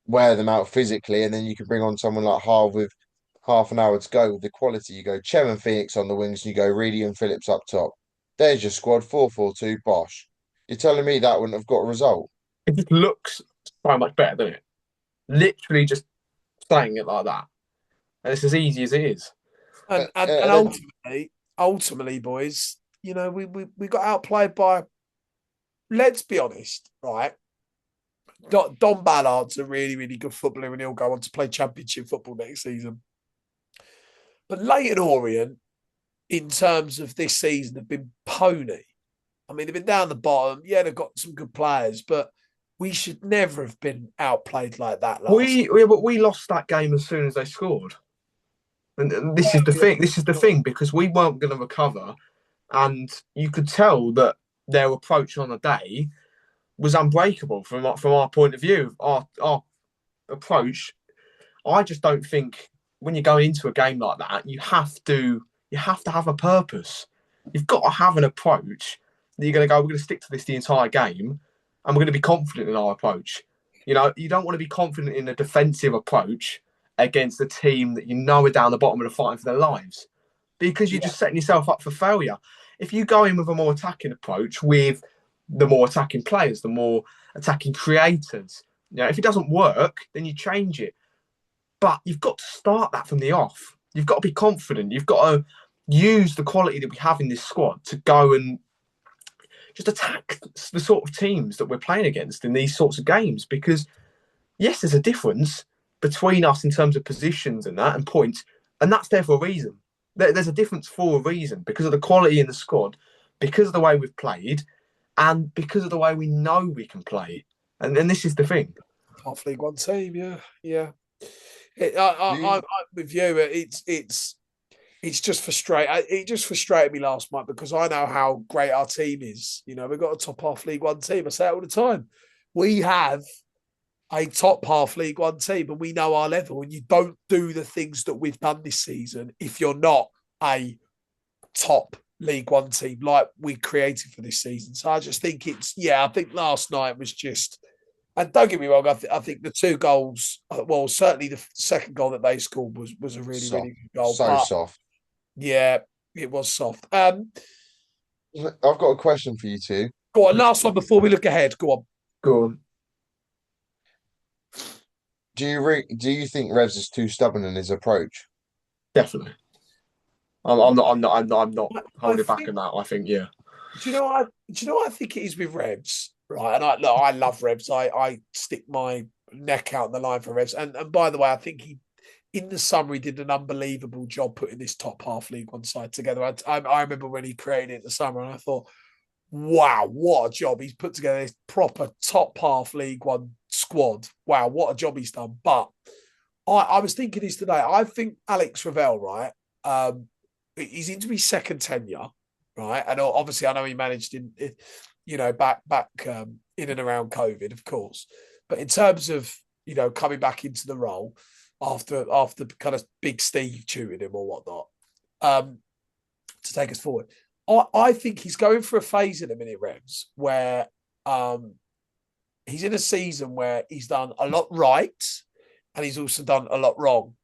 wear them out physically, and then you can bring on someone like Harv with half an hour to go with the quality. You go Chem and Phoenix on the wings, and you go Reedy and Phillips up top. There's your squad, 4-4-2, bosh. You're telling me that wouldn't have got a result? It just looks so much better, doesn't it? Literally just saying it like that. And it's as easy as it is. And ultimately, boys, You know, we got outplayed by, let's be honest, right? Don Ballard's a really, really good footballer and he'll go on to play championship football next season. But Leighton Orient, in terms of this season, have been pony. I mean, they've been down the bottom. Yeah, they've got some good players, but we should never have been outplayed like that last But we lost that game as soon as they scored. And this is the thing. This is the thing, because we weren't going to recover. And you could tell that their approach on the day was unbreakable from our point of view. Our approach, I just don't think when you're going into a game like that, you have to have a purpose. You've got to have an approach that you're going to go, we're going to stick to this the entire game and we're going to be confident in our approach. You know, you don't want to be confident in a defensive approach against a team that you know are down the bottom and are fighting for their lives, because you're just setting yourself up for failure. If you go in with a more attacking approach, with the more attacking players, the more attacking creators, you know, if it doesn't work, then you change it. But you've got to start that from the off. You've got to be confident. You've got to use the quality that we have in this squad to go and just attack the sort of teams that we're playing against in these sorts of games. Because, yes, there's a difference between us in terms of positions and that and points, and that's there for a reason. There's a difference for a reason, because of the quality in the squad, because of the way we've played, and because of the way we know we can play. And this is the thing. Half League One team, yeah. I'm with you. It's just frustrating. It just frustrated me last night because I know how great our team is. You know, we've got a top half League One team. I say it all the time. We have a top half League One team and we know our level. And you don't do the things that we've done this season if you're not a top League One team like we created for this season. So I just think I think last night was just, and don't get me wrong, I think the two goals, well, certainly the second goal that they scored was a really, Soft. really good goal. So soft. Yeah, it was soft. I've got a question for you two. Go on, last one before we look ahead. Go on. Go on. Do you think Revs is too stubborn in his approach? Definitely. I'm not holding back on that. I think, yeah. Do you know what I think it is with Revs? Right, and I love Revs. I stick my neck out on the line for Revs. And by the way, I think he, in the summer, he did an unbelievable job putting this top half League One side together. I remember when he created it in the summer, and I thought, wow, what a job. He's put together this proper top half League One squad. Wow, what a job he's done. But I was thinking this today. I think Alex Ravel, right, he's into his second tenure, right? And obviously I know he managed in back in and around COVID, of course. But in terms of, coming back into the role after kind of Big Steve tutoring him or whatnot, to take us forward, I think he's going through a phase in a minute, Revs, where he's in a season where he's done a lot right and he's also done a lot wrong.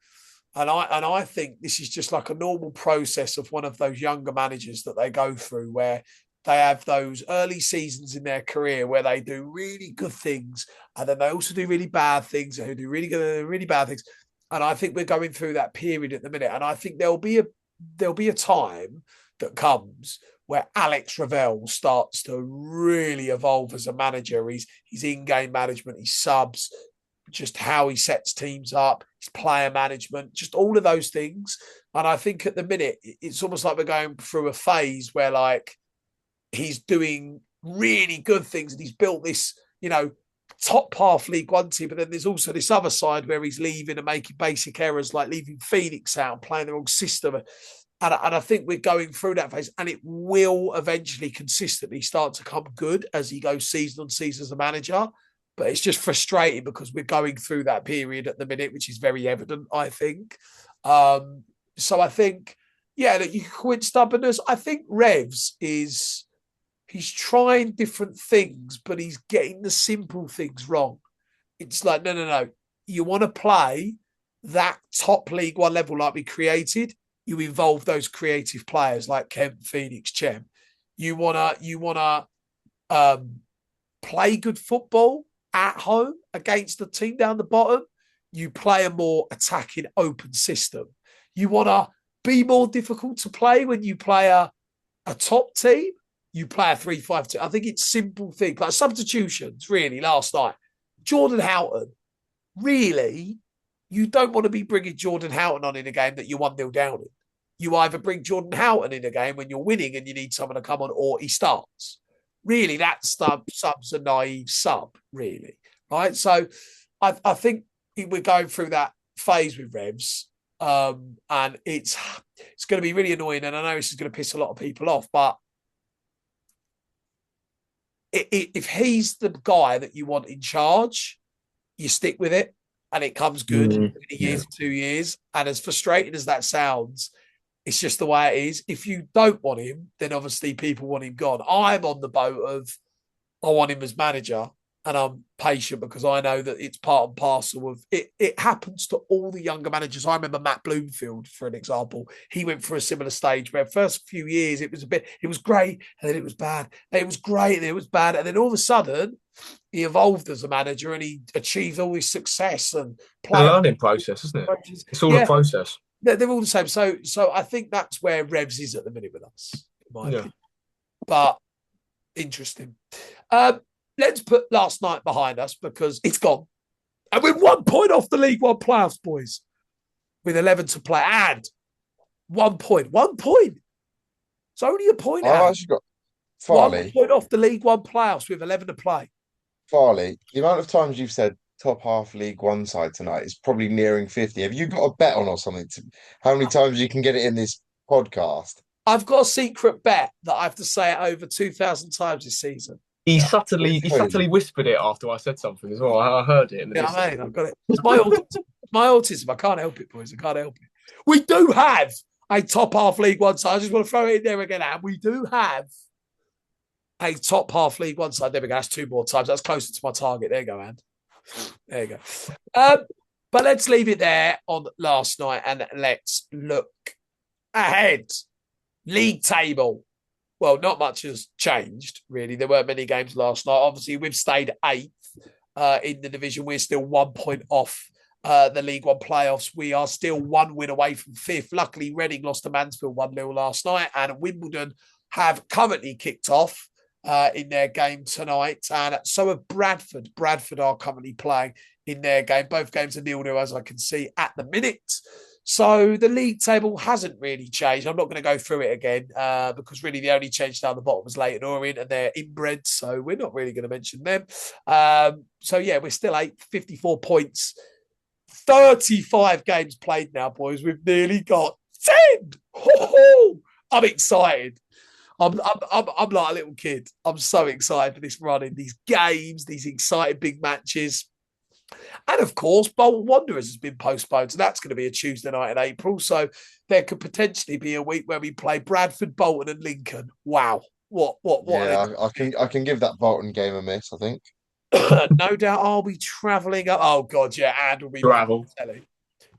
And I think this is just like a normal process of one of those younger managers that they go through, where they have those early seasons in their career where they do really good things, and then they also do really bad things, and who do really good and really bad things. And I think we're going through that period at the minute. And I think there'll be a time that comes where Alex Ravel starts to really evolve as a manager. His in-game management, his subs, just how he sets teams up, his player management, just all of those things. And I think at the minute, it's almost like we're going through a phase where, like, he's doing really good things and he's built this, top half League One team. But then there's also this other side where he's leaving and making basic errors, like leaving Phoenix out and playing the wrong system. And I think we're going through that phase, and it will eventually consistently start to come good as he goes season on season as a manager. But it's just frustrating because we're going through that period at the minute, which is very evident, I think. So I think, that you can call it stubbornness. I think Revs he's trying different things, but he's getting the simple things wrong. It's like, no. You want to play that top League One level like we created, you involve those creative players like Kemp, Phoenix, Chem. You wanna play good football at home against the team down the bottom. You play a more attacking, open system. You wanna be more difficult to play when you play a a top team, you play a 3-5-2. I think it's simple things like substitutions. Really, last night, Jordan Houghton. Really, you don't want to be bringing Jordan Houghton on in a game that you're 1-0 down in. You either bring Jordan Houghton in a game when you're winning and you need someone to come on, or he starts. Really, that sub's a naive sub, really. Right? So I think we're going through that phase with Revs. And it's going to be really annoying. And I know this is going to piss a lot of people off, but if he's the guy that you want in charge, you stick with it and it comes good in a year to 2 years. And as frustrating as that sounds, it's just the way it is. If you don't want him, then obviously people want him gone. I'm on the boat of I want him as manager, and I'm patient because I know that it's part and parcel of it. It happens to all the younger managers. I remember Matt Bloomfield, for an example. He went through a similar stage where first few years it was great, and then it was bad. And it was great, and it was bad. And then all of a sudden, he evolved as a manager and he achieved all this success and a learning process, isn't it? It's all a process. They're all the same. So I think that's where Revs is at the minute with us, in my opinion. But interesting. Let's put last night behind us because it's gone. And we're 1 point off the League One playoffs, boys, with 11 to play. And 1 point. 1 point. It's only a point I've out. actually got Farley. 1 point off the League One playoffs with 11 to play. Farley, the amount of times you've said top half League One side tonight is probably nearing 50. Have you got a bet on or something? How many times you can get it in this podcast? I've got a secret bet that I have to say it over 2,000 times this season. He subtly whispered it after I said something as well. I heard it. I've got it. It's my autism. My autism. I can't help it, boys. I can't help it. We do have a top half League One side. I just want to throw it in there again. And we do have a top half League One side. There we go. That's 2 more times. That's closer to my target. There you go, Andy. There you go. But let's leave it there on last night and let's look ahead. League table. Well, not much has changed, really. There weren't many games last night. Obviously, we've stayed 8th in the division. We're still 1 point off the League One playoffs. We are still 1 win away from 5th. Luckily, Reading lost to Mansfield 1-0 last night, and Wimbledon have currently kicked off in their game tonight. And so have Bradford. Bradford are currently playing in their game. Both games are 0-0, as I can see at the minute. So the league table hasn't really changed. I'm not going to go through it again because really the only change down the bottom was Leyton Orient and they're inbred. So we're not really going to mention them. So yeah, we're still 8th, 54 points, 35 games played now, boys. We've nearly got 10. I'm excited. I'm like a little kid. I'm so excited for this run in these games, these exciting big matches. And of course, Bolton Wanderers has been postponed. So that's going to be a Tuesday night in April. So there could potentially be a week where we play Bradford, Bolton, and Lincoln. Wow. What? Yeah, I can give that Bolton game a miss, I think. No doubt I'll be travelling up. Oh God, yeah, and will be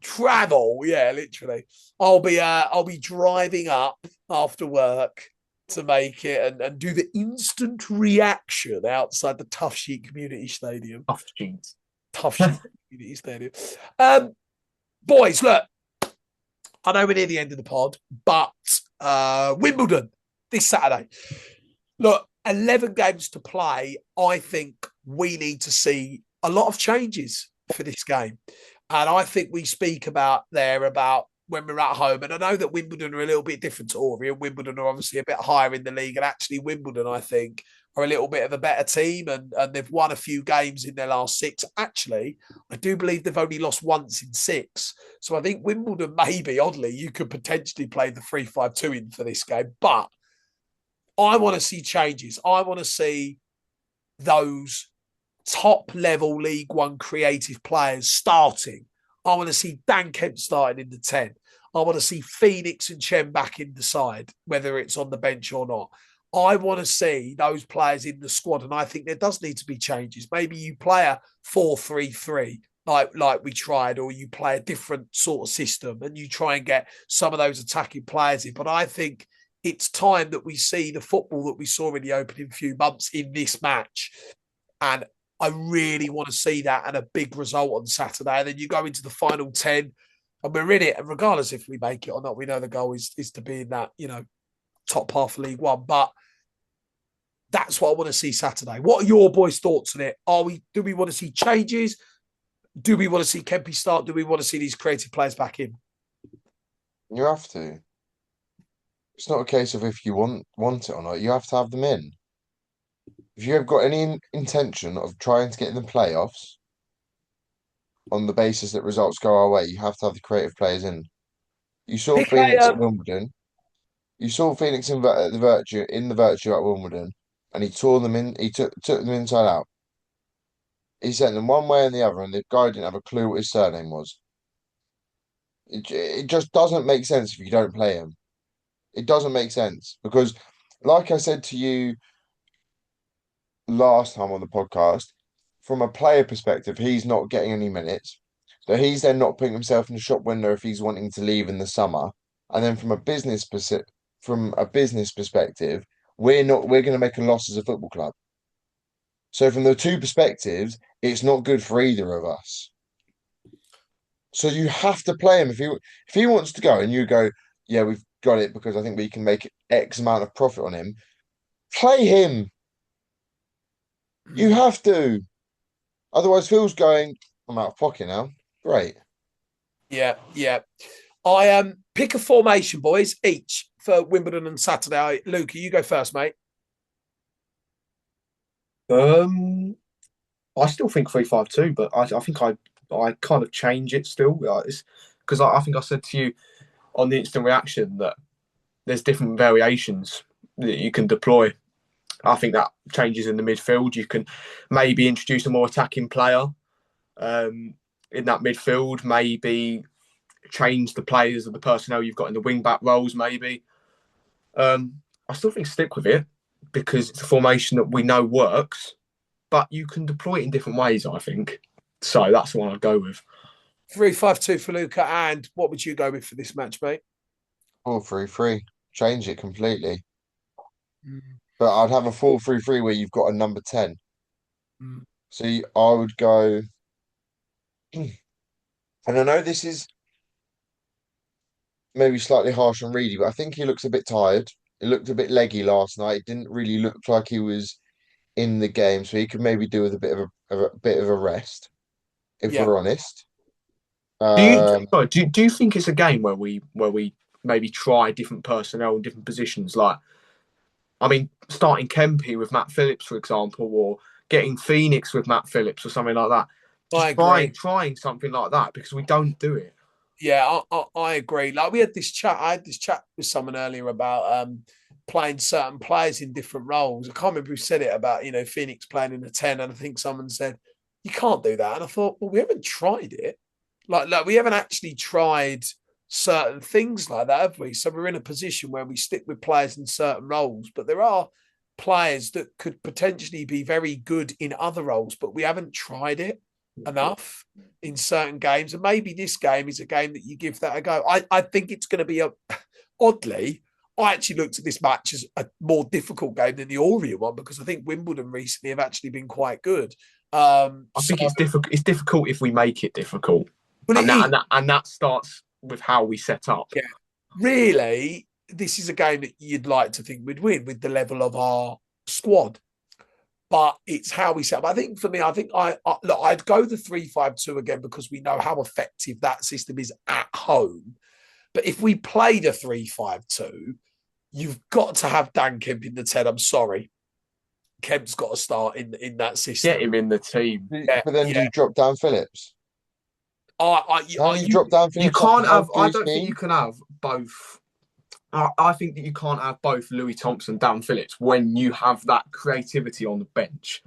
travel, yeah, literally. I'll be driving up after work to make it and do the instant reaction outside the Tough Sheet Community Stadium. Tough Sheet Community Stadium. Boys, look, I know we're near the end of the pod, but Wimbledon this Saturday. Look, 11 games to play. I think we need to see a lot of changes for this game. And I think we speak about when we're at home. And I know that Wimbledon are a little bit different to Orient. Wimbledon are obviously a bit higher in the league. And actually Wimbledon, I think, are a little bit of a better team. And they've won a few games in their last 6. Actually, I do believe they've only lost once in 6. So I think Wimbledon, maybe, oddly, you could potentially play the 3-5-2 in for this game. But I want to see changes. I want to see those top-level League One creative players starting. I want to see Dan Kemp starting in the 10. I want to see Phoenix and Chen back in the side, whether it's on the bench or not. I want to see those players in the squad, and I think there does need to be changes. Maybe you play a 4-3-3 like we tried, or you play a different sort of system and you try and get some of those attacking players in. But I think it's time that we see the football that we saw in the opening few months in this match. And I really want to see that and a big result on Saturday. And then you go into the final 10 and we're in it. And regardless if we make it or not, we know the goal is to be in that, top half of League One. But that's what I want to see Saturday. What are your boys' thoughts on it? Do we want to see changes? Do we want to see Kempy start? Do we want to see these creative players back in? You have to. It's not a case of if you want it or not. You have to have them in. If you have got any intention of trying to get in the playoffs on the basis that results go our way, you have to have the creative players in. You saw Phoenix at Wimbledon. You saw Phoenix in the Virtue at Wimbledon, and he tore them in. He took them inside out. He sent them one way and the other, and the guy didn't have a clue what his surname was. It just doesn't make sense if you don't play him. It doesn't make sense because, like I said to you last time on the podcast, from a player perspective, he's not getting any minutes. So he's then not putting himself in the shop window if he's wanting to leave in the summer. And then from a business perspective, we're going to make a loss as a football club. So from the two perspectives, it's not good for either of us. So you have to play him if he wants to go and you go, yeah, we've got it because I think we can make X amount of profit on him. Play him. You have to. Otherwise, Phil's going, I'm out of pocket now. Great. Yeah. I pick a formation, boys, each for Wimbledon on Saturday. Luke, you go first, mate. I still think 3-5-2, but I think I kind of change it still. Because I think I said to you on the instant reaction that there's different variations that you can deploy. I think that changes in the midfield. You can maybe introduce a more attacking player in that midfield, maybe change the players of the personnel you've got in the wing-back roles, maybe. I still think stick with it because it's a formation that we know works, but you can deploy it in different ways, I think. So that's the one I'd go with. 3-5-2 for Luca. And what would you go with for this match, mate? 4-3-3. Change it completely. But I'd have a 4-3-3 where you've got a number 10. So I would go, and I know this is maybe slightly harsh on Reedy, but I think he looks a bit tired. He looked a bit leggy last night. It didn't really look like he was in the game, so he could maybe do with a bit of a rest, if we're honest. Do you think it's a game where we maybe try different personnel and different positions? Like, I mean, starting Kempy with Matt Phillips, for example, or getting Phoenix with Matt Phillips or something like that. Trying something like that because we don't do it. Yeah, I agree. Like I had this chat with someone earlier about playing certain players in different roles. I can't remember who said it about, Phoenix playing in a 10, and I think someone said, you can't do that. And I thought, well, we haven't tried it. Like we haven't actually tried certain things like that, have we? So we're in a position where we stick with players in certain roles, but there are players that could potentially be very good in other roles, but we haven't tried it enough in certain games. And maybe this game is a game that you give that a go. I think it's going to be oddly, I actually looked at this match as a more difficult game than the Orient one because I think Wimbledon recently have actually been quite good. I think it's difficult. It's difficult if we make it difficult, and that starts with how we set up. Yeah, really, this is a game that you'd like to think we'd win with the level of our squad, but it's how we set up. I think for me, I'd go the 3-5-2 again because we know how effective that system is at home. But if we played a 3-5-2, you've got to have Dan Kemp in the 10. I'm sorry. Kemp's got to start in that system. Get him in the team. Yeah, but then do you drop down Phillips? You drop down Phillips? You can't have. I don't think you can have both. I think that you can't have both Louis Thompson, Dan Phillips when you have that creativity on the bench.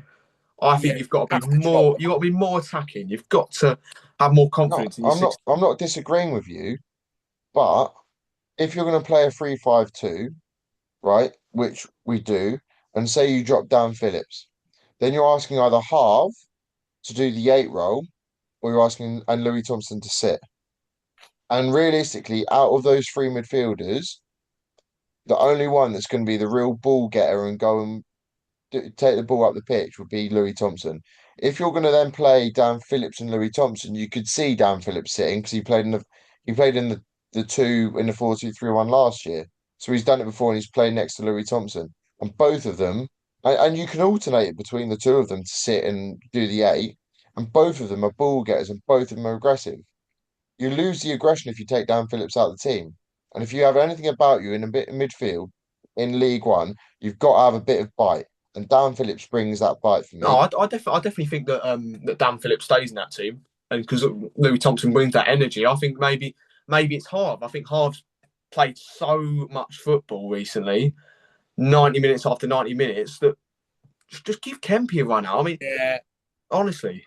I think you've got to be more. You've got to be more attacking. You've got to have more confidence in your system. I'm not disagreeing with you, but if you're going to play a 3-5-2, right, which we do, and say you drop down Phillips, then you're asking either Harv to do the 8 role, or you're asking and Louis Thompson to sit. And realistically, out of those 3 midfielders, the only one that's going to be the real ball getter and go and take the ball up the pitch would be Louis Thompson. If you're going to then play Dan Phillips and Louis Thompson, you could see Dan Phillips sitting because he played in the 2 in the 4-2-3-1 last year. So he's done it before and he's played next to Louis Thompson. And both of them, and you can alternate it between the two of them to sit and do the 8. And both of them are ball getters and both of them are aggressive. You lose the aggression if you take Dan Phillips out of the team. And if you have anything about you in a bit in midfield in League One, you've got to have a bit of bite. And Dan Phillips brings that bite for me. No, I definitely think that that Dan Phillips stays in that team, and because Louis Thompson brings that energy, I think maybe it's Harv. I think Harv's played so much football recently, 90 minutes after 90 minutes, that just give Kempy a run out. I mean, Yeah. honestly.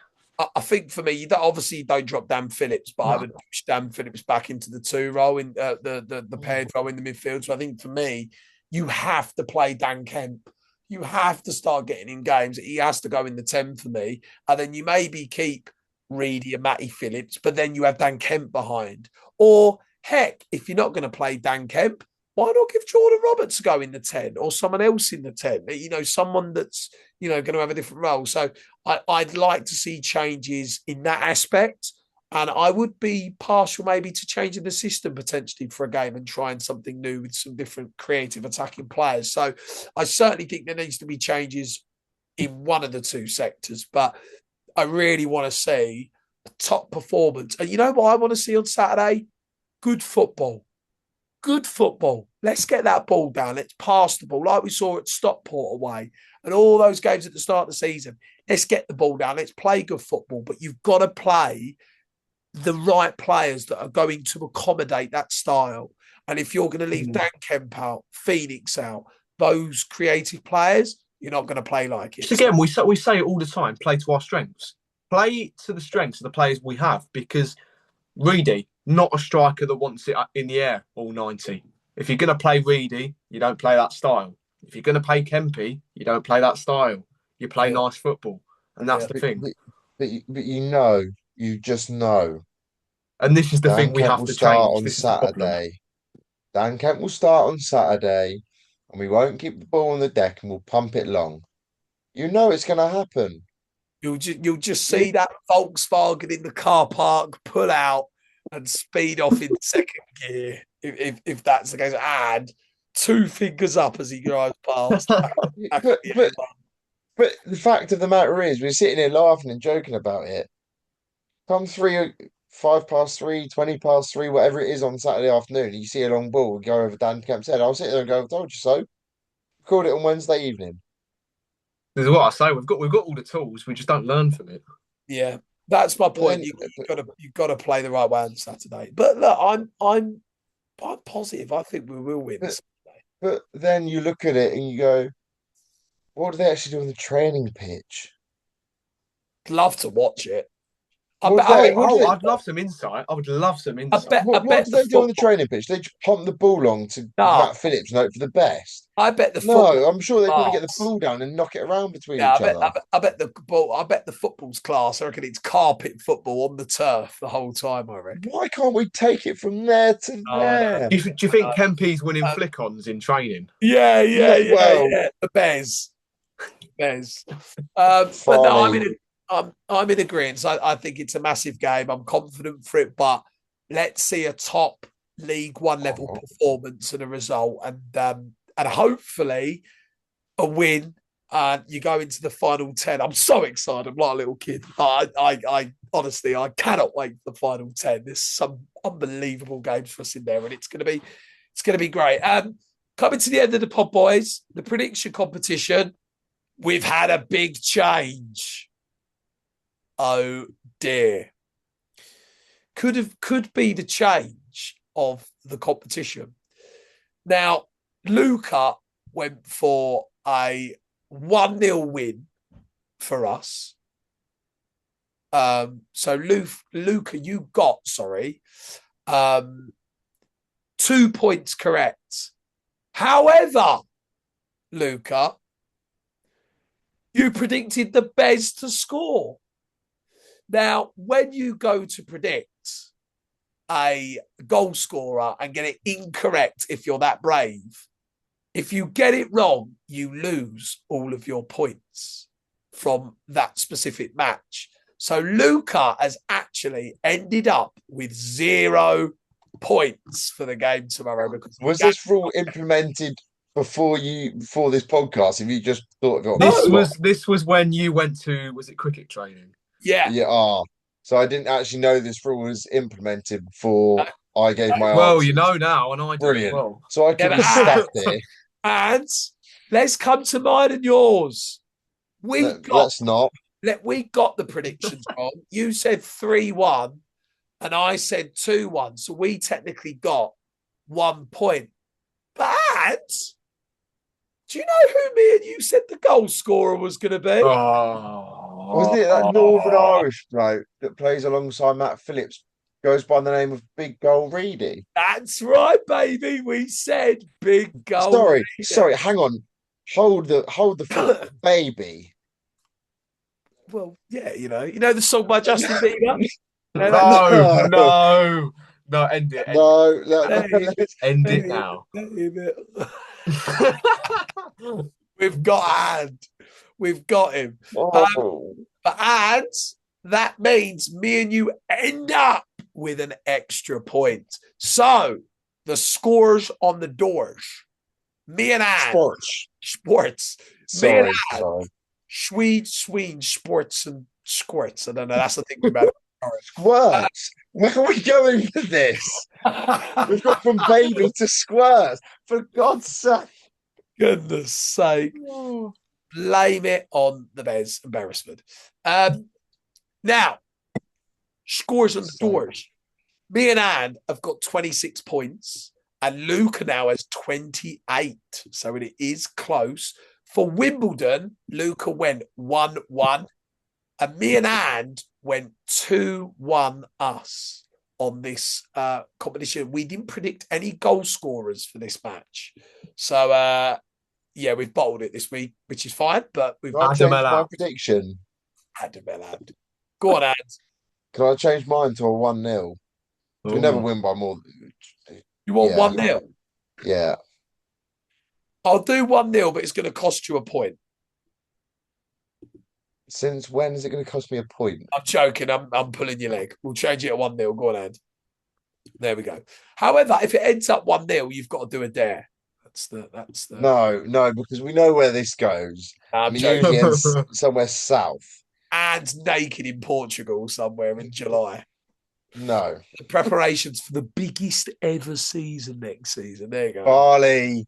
I think for me, obviously you don't drop Dan Phillips, but I would push Dan Phillips back into the 2 role in the paired role in the midfield. So I think for me, you have to play Dan Kemp. You have to start getting in games. He has to go in the 10 for me. And then you maybe keep Reedy and Matty Phillips, but then you have Dan Kemp behind. Or heck, if you're not going to play Dan Kemp, why not give Jordan Roberts a go in the 10 or someone else in the 10? Someone that's, going to have a different role. So I'd like to see changes in that aspect. And I would be partial maybe to changing the system potentially for a game and trying something new with some different creative attacking players. So I certainly think there needs to be changes in one of the 2 sectors. But I really want to see a top performance. And you know what I want to see on Saturday? Good football. Good football. Let's get that ball down. Let's pass the ball like we saw at Stockport away and all those games at the start of the season. Let's get the ball down. Let's play good football. But you've got to play the right players that are going to accommodate that style. And if you're going to leave Dan Kemp out, Phoenix out, those creative players, you're not going to play like it. Just again, we say it all the time, play to our strengths. Play to the strengths of the players we have, because Reedy, not a striker that wants it in the air all 90. If you're going to play Reedy, you don't play that style. If you're going to play Kempy, you don't play that style. You play nice football. And that's the thing. But you just know. And this is the thing we have to change. On Saturday. Dan Kemp will start on Saturday, and we won't keep the ball on the deck and we'll pump it long. You know it's going to happen. You'll just see that Volkswagen in the car park pull out and speed off in second gear, if that's the case. And 2 fingers up as he drives past. But the fact of the matter is, we're sitting here laughing and joking about it. Come 5 past 3, 20 past 3, whatever it is on Saturday afternoon, and you see a long ball go over Dan Kemp's head. I'll sit there and go, "I told you so." Called it on Wednesday evening. This is what I say. We've got all the tools. We just don't learn from it. Yeah, that's my point. You've got to play the right way on Saturday. But look, I'm positive. I think we will win. But then you look at it and you go, what do they actually do on the training pitch? Love to watch it. I'd love some insight. I would love some insight. What do they do on the training pitch? They just pump the ball long to Matt Phillips and hope for the best. I bet the No, I'm sure they probably get the ball down and knock it around between each other. I bet the football's class. I reckon it's carpet football on the turf the whole time. I reckon. Why can't we take it from there to there? Do you think Kempy's winning flick-ons in training? Yeah. The Bears. But no, I'm in agreement. I think it's a massive game. I'm confident for it, but let's see a top League One level performance and a result, and hopefully a win. And you go into the final 10. I'm so excited. I'm like a little kid. I honestly, I cannot wait for the final 10. There's some unbelievable games for us in there, and it's going to be great. Coming to the end of the pod, boys, the prediction competition. We've had a big change. Oh dear. Could be the change of the competition. Now, Luca went for a 1-0 win for us. So Luca, you got 2 points correct. However, Luca, you predicted the Bez to score. Now, when you go to predict a goal scorer and get it incorrect, if you're that brave, if you get it wrong, you lose all of your points from that specific match. So Luca has actually ended up with 0 points for the game tomorrow. Because Was this rule implemented before this podcast? Have you just thought of it on the This spot? this was when you went to, was it cricket training? Yeah. So I didn't actually know this rule was implemented before I gave my Well, answers. you know now, and I do as Brilliant. well. So I could be stacked here. And let's come to mine and yours. Let's not. We got the predictions wrong. You said 3-1 and I said 2-1. So we technically got 1 point. But do you know who me and you said the goal scorer was going to be? Wasn't it that Northern Irish bloke that plays alongside Matt Phillips, goes by the name of Big Goal Reedy? That's right, baby. We said Big Goal. Sorry, hang on. Hold the thought, baby. Well, yeah, you know the song by Justin Bieber. No, end it. End it now. We've got him. And that means me and you end up with an extra point. So the scores on the doors. Me and Anne. Sports. Sorry. Swede, sports, and squirts. I don't know. That's the thing about it. Squirts. Where are we going with this? We've got from baby to squirts. For God's sake. Goodness sake. Blame it on the Bez and Beresford. Now, scores on the doors. Me and Anne have got 26 points, and Luca now has 28. So it is close. For Wimbledon, Luca went 1-1, and me and Anne went 2-1 us on this competition. We didn't predict any goal scorers for this match. So, yeah, we've bottled it this week, which is fine, but we've changed my prediction. Go on, Anne. Can I change mine to a 1-0? We never win by more. You want 1-0? Yeah. I'll do 1-0, but it's going to cost you a point. Since when is it going to cost me a point? I'm joking. I'm pulling your leg. We'll change it to 1-0. Go on, Ed. There we go. However, if it ends up 1-0, you've got to do a dare. That's the. No, because we know where this goes. I'm it joking. usually ends somewhere south. And naked in Portugal somewhere in July. No. The preparations for the biggest ever season next season. There you go. Barley,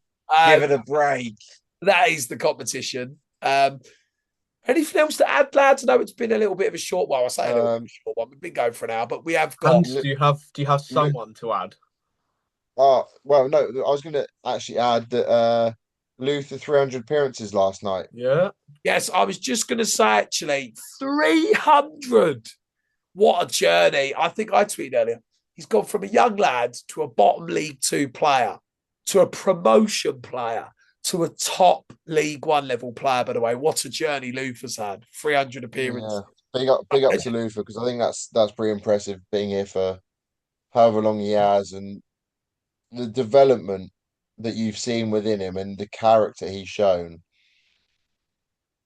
give it a break. That is the competition. Anything else to add, lads? I know it's been a little bit of a short while. I say a little bit of a short one. We've been going for an hour, but we have got. Do you have someone to add? Well, no. I was going to actually add that Luther 300 appearances last night. Yeah. Yes, I was just going to say actually 300. What a journey! I think I tweeted earlier. He's gone from a young lad to a bottom League 2 player, to a promotion player, to a top League 1 level player, by the way. What a journey Luther's had. 300 appearances. Yeah. Big up to Luther, because I think that's pretty impressive, being here for however long he has, and the development that you've seen within him and the character he's shown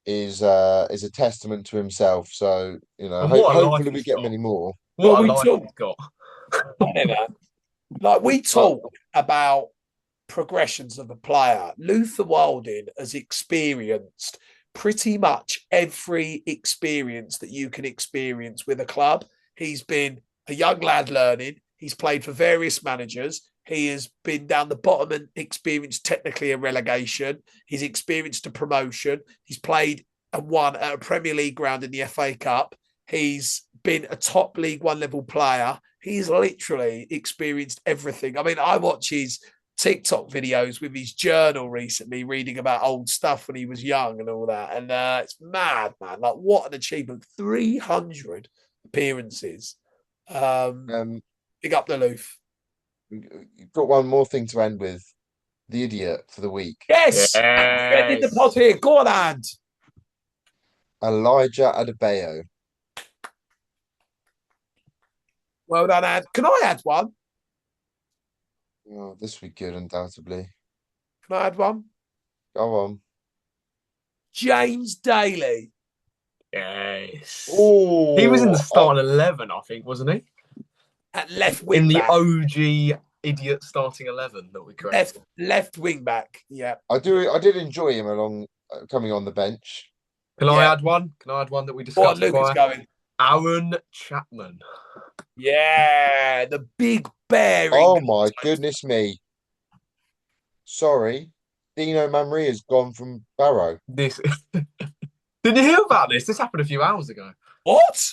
is a testament to himself. So, hopefully we get many more. What a life he's got. Like, we talk about progressions of a player. Luther Wilding has experienced pretty much every experience that you can experience with a club. He's been a young lad learning. He's played for various managers. He has been down the bottom and experienced technically a relegation. He's experienced a promotion. He's played and won at a Premier League ground in the FA Cup. He's been a top League 1 level player. He's literally experienced everything. I mean, I watch his TikTok videos with his journal recently, reading about old stuff when he was young and all that. And it's mad, man. Like, what an achievement. 300 appearances. Big up the Loof. You've got one more thing to end with. The idiot for the week. Yes. Ending the pod here. Go on, Ad. Elijah Adebayo. Well done, Ad. Can I add one? Oh, this would be good, undoubtedly. Can I add one? Go on. James Daly. Yes. Oh, he was in the starting 11, I think, wasn't he? At left in wing the back. OG idiot starting 11 that we created. Left wing back. Yeah. I did enjoy him coming on the bench. Can I add one? Can I add one that we What discussed? Luke is going? Aaron Chapman. Yeah, the big bear. Oh my goodness me. Sorry. Dino Mamri has gone from Barrow. This didn't you hear about this? This happened a few hours ago. What?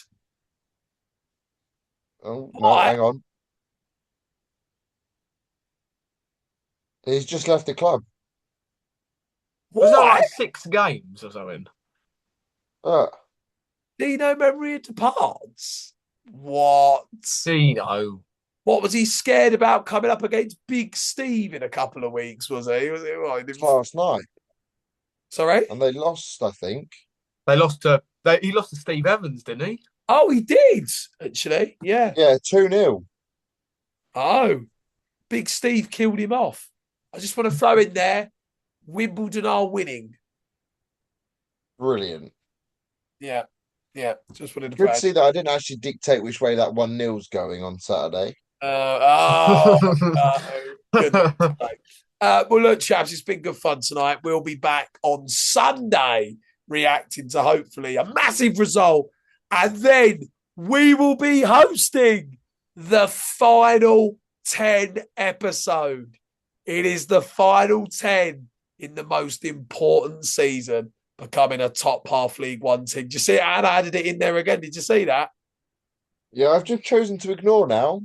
Oh, no, What? hang on. He's just left the club. Was that What? like 6 games or something? Dino Maria departs. What? Dino. What was he scared about coming up against Big Steve in a couple of weeks? Was he? Was it what? Last night. Sorry? And they lost, I think. He lost to Steve Evans, didn't he? Oh, he did, actually. Yeah. Yeah, 2-0. Oh, Big Steve killed him off. I just want to throw in there, Wimbledon are winning. Brilliant. Yeah. Yeah. Just wanted to Good to see that I didn't actually dictate which way that 1-0's going on Saturday. Good. Well, look, chaps, it's been good fun tonight. We'll be back on Sunday reacting to hopefully a massive result. And then we will be hosting the final 10 episode. It is the final 10 in the most important season, becoming a top half League One team. Did you see it? And I added it in there again. Did you see that? Yeah, I've just chosen to ignore now.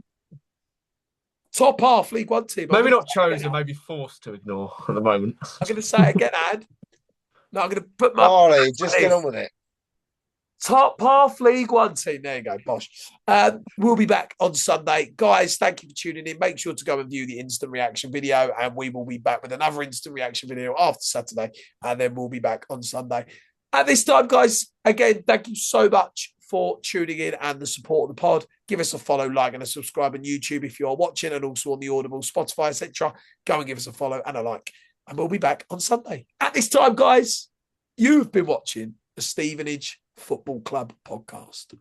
Top half League One team. Maybe not chosen, maybe forced to ignore at the moment. I'm going to say it again, Ad. No, I'm going to put my... Ollie, just get on with it. Top half League One team. There you go, bosh. We'll be back on Sunday. Guys, thank you for tuning in. Make sure to go and view the instant reaction video, and we will be back with another instant reaction video after Saturday, and then we'll be back on Sunday. At this time, guys, again, thank you so much for tuning in and the support of the pod. Give us a follow, like, and a subscribe on YouTube if you're watching, and also on the Audible, Spotify, etc. Go and give us a follow and a like, and we'll be back on Sunday. At this time, guys, you've been watching the Stevenage Football Club podcast.